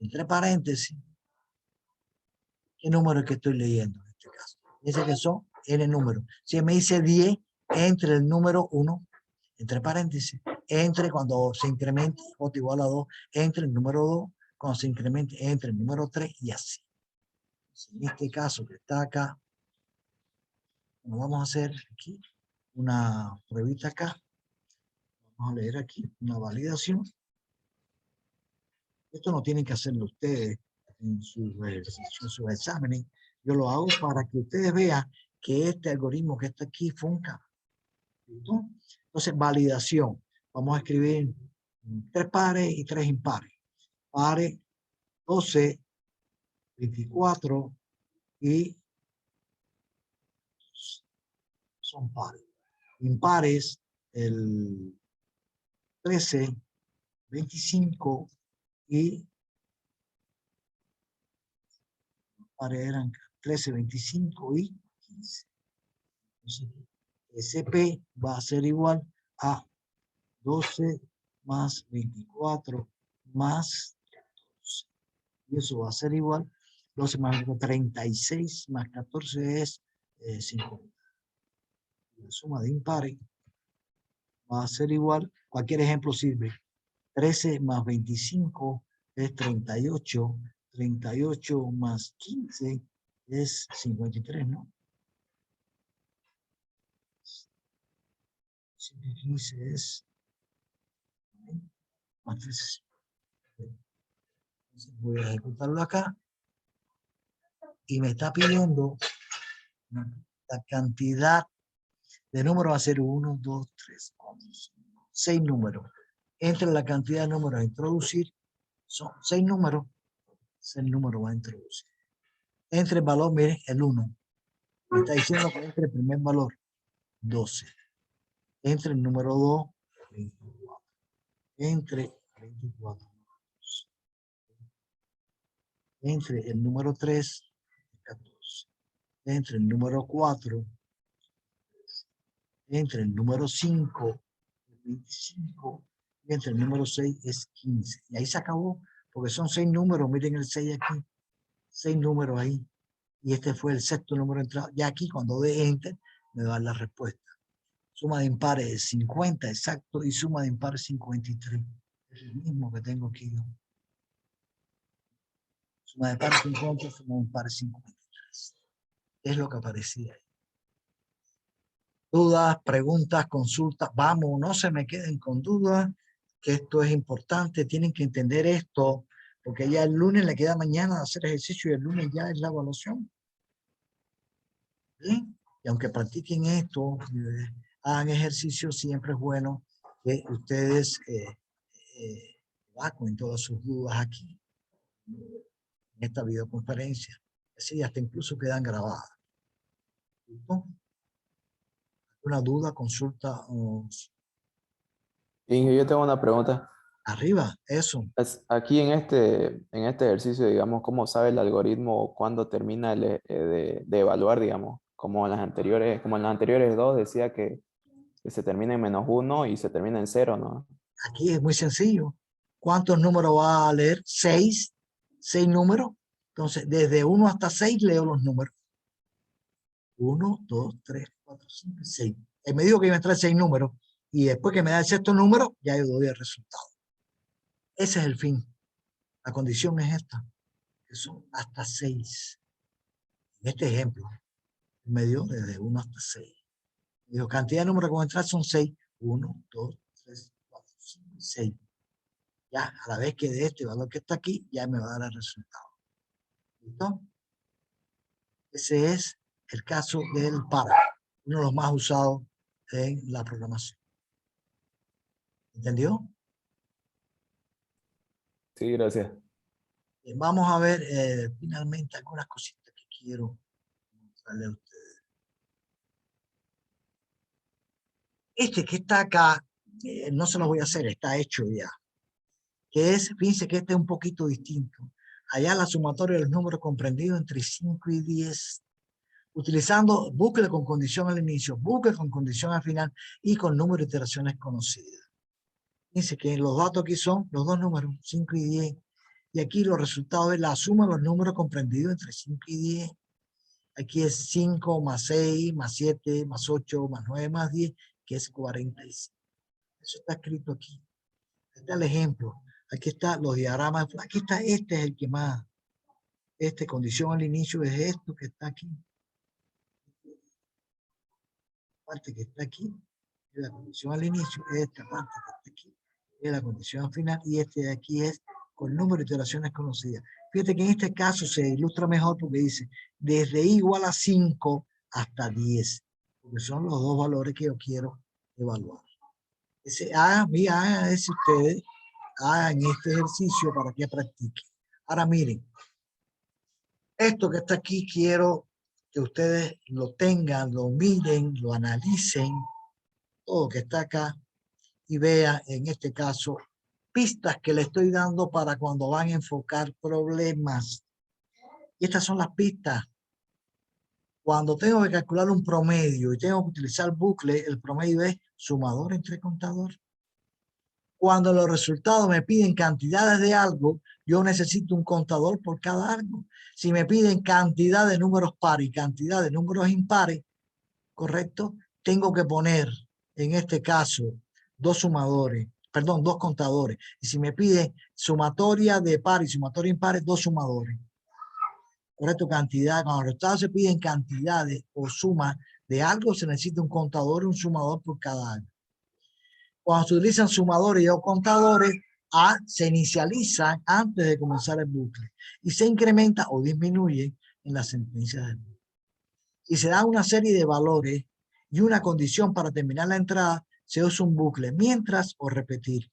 [SPEAKER 1] entre paréntesis, qué número es que estoy leyendo en este caso. Dice que son N números. Si me dice 10, entre el número 1, entre paréntesis, entre cuando se incremente J igual a 2, entre el número 2, cuando se incremente entre el número 3 y así. Entonces, en este caso que está acá, vamos a hacer aquí una pruebita acá. Vamos a leer aquí una validación. Esto no tienen que hacerlo ustedes en sus exámenes. Yo lo hago para que ustedes vean que este algoritmo que está aquí funciona. ¿Listo? Entonces, validación. Vamos a escribir 3 pares y 3 impares. Pares 12, 24 y son pares. Impares el 13, 25 y eran 13, 25 y 15. Entonces, SP va a ser igual a 12 más 24 más 14. Y eso va a ser igual, 12 más 36 más 14 es 50. La suma de impares va a ser igual, cualquier ejemplo sirve. 13 más 25 es 38. 38 más 15 es 53, ¿no? 15 es más 13. Entonces voy a ejecutarlo acá y me está pidiendo la cantidad de números. Va a ser 1, 2, 3, 4, 5, 6 números. Entre la cantidad de números a introducir, son 6 números, ese número va a introducir. Entre el valor, miren, el 1. Me está diciendo que entre el primer valor, 12. Entre el número 2, 24. Entre 24. Entre el número 3, 14. Entre el número 4, entre el número 5, 25, y entre el número 6 es 15. Y ahí se acabó, porque son 6 números. Miren el 6 aquí, 6 números ahí. Y este fue el sexto número entrado. Ya aquí, cuando dé Enter, me va a dar la respuesta. Suma de impares es 50, exacto, y suma de impares 53. Es el mismo que tengo aquí yo. Suma de pares 50, suma de impares 53. Es lo que aparecía ahí. Dudas, preguntas, consultas. Vamos, no se me queden con dudas, que esto es importante. Tienen que entender esto, porque ya el lunes le queda mañana hacer ejercicio y el lunes ya es la evaluación. ¿Bien? Y aunque practiquen esto, hagan ejercicio, siempre es bueno que ustedes evacuen todas sus dudas aquí, en esta videoconferencia. Así hasta incluso quedan grabadas. ¿Listo? ¿Alguna duda, consulta?
[SPEAKER 3] Inge, yo tengo una pregunta.
[SPEAKER 1] Arriba, eso.
[SPEAKER 3] Aquí en este ejercicio, digamos, ¿cómo sabe el algoritmo cuándo termina de evaluar, digamos? Como en las anteriores dos decía que se termina en -1 y se termina en 0, ¿no?
[SPEAKER 1] Aquí es muy sencillo. ¿Cuántos números va a leer? 6. 6 números. Entonces, desde 1 hasta 6 leo los números. 1, 2, 3, 4, 5, 6. Él me dijo que iba a entrar 6 números. Y después que me da el sexto número, ya yo doy el resultado. Ese es el fin. La condición es esta, que son hasta 6. En este ejemplo, me dio desde 1 hasta 6. Me dijo, cantidad de números que van a entrar son 6. 1, 2, 3, 4, 5, 6. Ya, a la vez que de este valor que está aquí, ya me va a dar el resultado. ¿Listo? Ese es el caso del para, uno de los más usados en la programación. ¿Entendió?
[SPEAKER 3] Sí, gracias.
[SPEAKER 1] Vamos a ver finalmente algunas cositas que quiero mostrarle a ustedes. Este que está acá, no se lo voy a hacer, está hecho ya. Que es, fíjense que este es un poquito distinto. Allá la sumatoria de los números comprendidos entre 5 y 10, utilizando bucle con condición al inicio, bucle con condición al final y con número de iteraciones conocidas. Fíjense que los datos aquí son los dos números, 5 y 10. Y aquí los resultados es la suma de los números comprendidos entre 5 y 10. Aquí es 5 más 6, más 7, más 8, más 9, más 10, que es 45. Eso está escrito aquí. Aquí está el ejemplo. Aquí están los diagramas. Aquí está, este es el que más. Condición al inicio es esto que está aquí. La parte que está aquí es la condición al inicio. Esta parte que está aquí es la condición al final. Y este de aquí es con número de iteraciones conocidas. Fíjate que en este caso se ilustra mejor porque dice desde i igual a 5 hasta 10. Porque son los dos valores que yo quiero evaluar. Hagan ese ustedes. Hagan este ejercicio para que practiquen. Ahora miren, esto que está aquí quiero que ustedes lo tengan, lo miren, lo analicen, todo que está acá, y vean en este caso pistas que le estoy dando para cuando van a enfocar problemas. Y estas son las pistas. Cuando tengo que calcular un promedio y tengo que utilizar bucle, el promedio es sumador entre contador. Cuando los resultados me piden cantidades de algo, yo necesito un contador por cada algo. Si me piden cantidad de números pares y cantidad de números impares, ¿correcto? Tengo que poner, en este caso, dos contadores. Y si me piden sumatoria de pares y sumatoria impares, dos sumadores. ¿Correcto? Cantidad. Cuando los resultados se piden cantidades o suma de algo, se necesita un contador y un sumador por cada algo. Cuando se utilizan sumadores o contadores, se inicializan antes de comenzar el bucle y se incrementa o disminuye en las sentencias del bucle. Si se da una serie de valores y una condición para terminar la entrada, se usa un bucle mientras o repetir.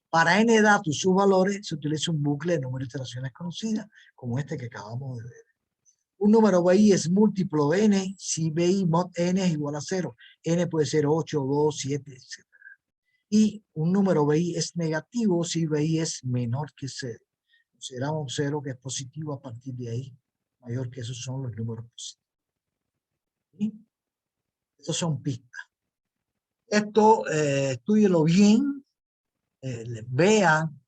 [SPEAKER 1] Para n datos y sus valores se utiliza un bucle de número de iteraciones conocidas, como este que acabamos de ver. Un número BI es múltiplo de n si BI mod n es igual a 0. N puede ser 8, 2, 7, etc. Y un número BI es negativo si BI es menor que 0. Consideramos 0 que es positivo, a partir de ahí, mayor que esos son los números positivos. ¿Sí? Estos son pistas. Esto, estúdielo bien, vean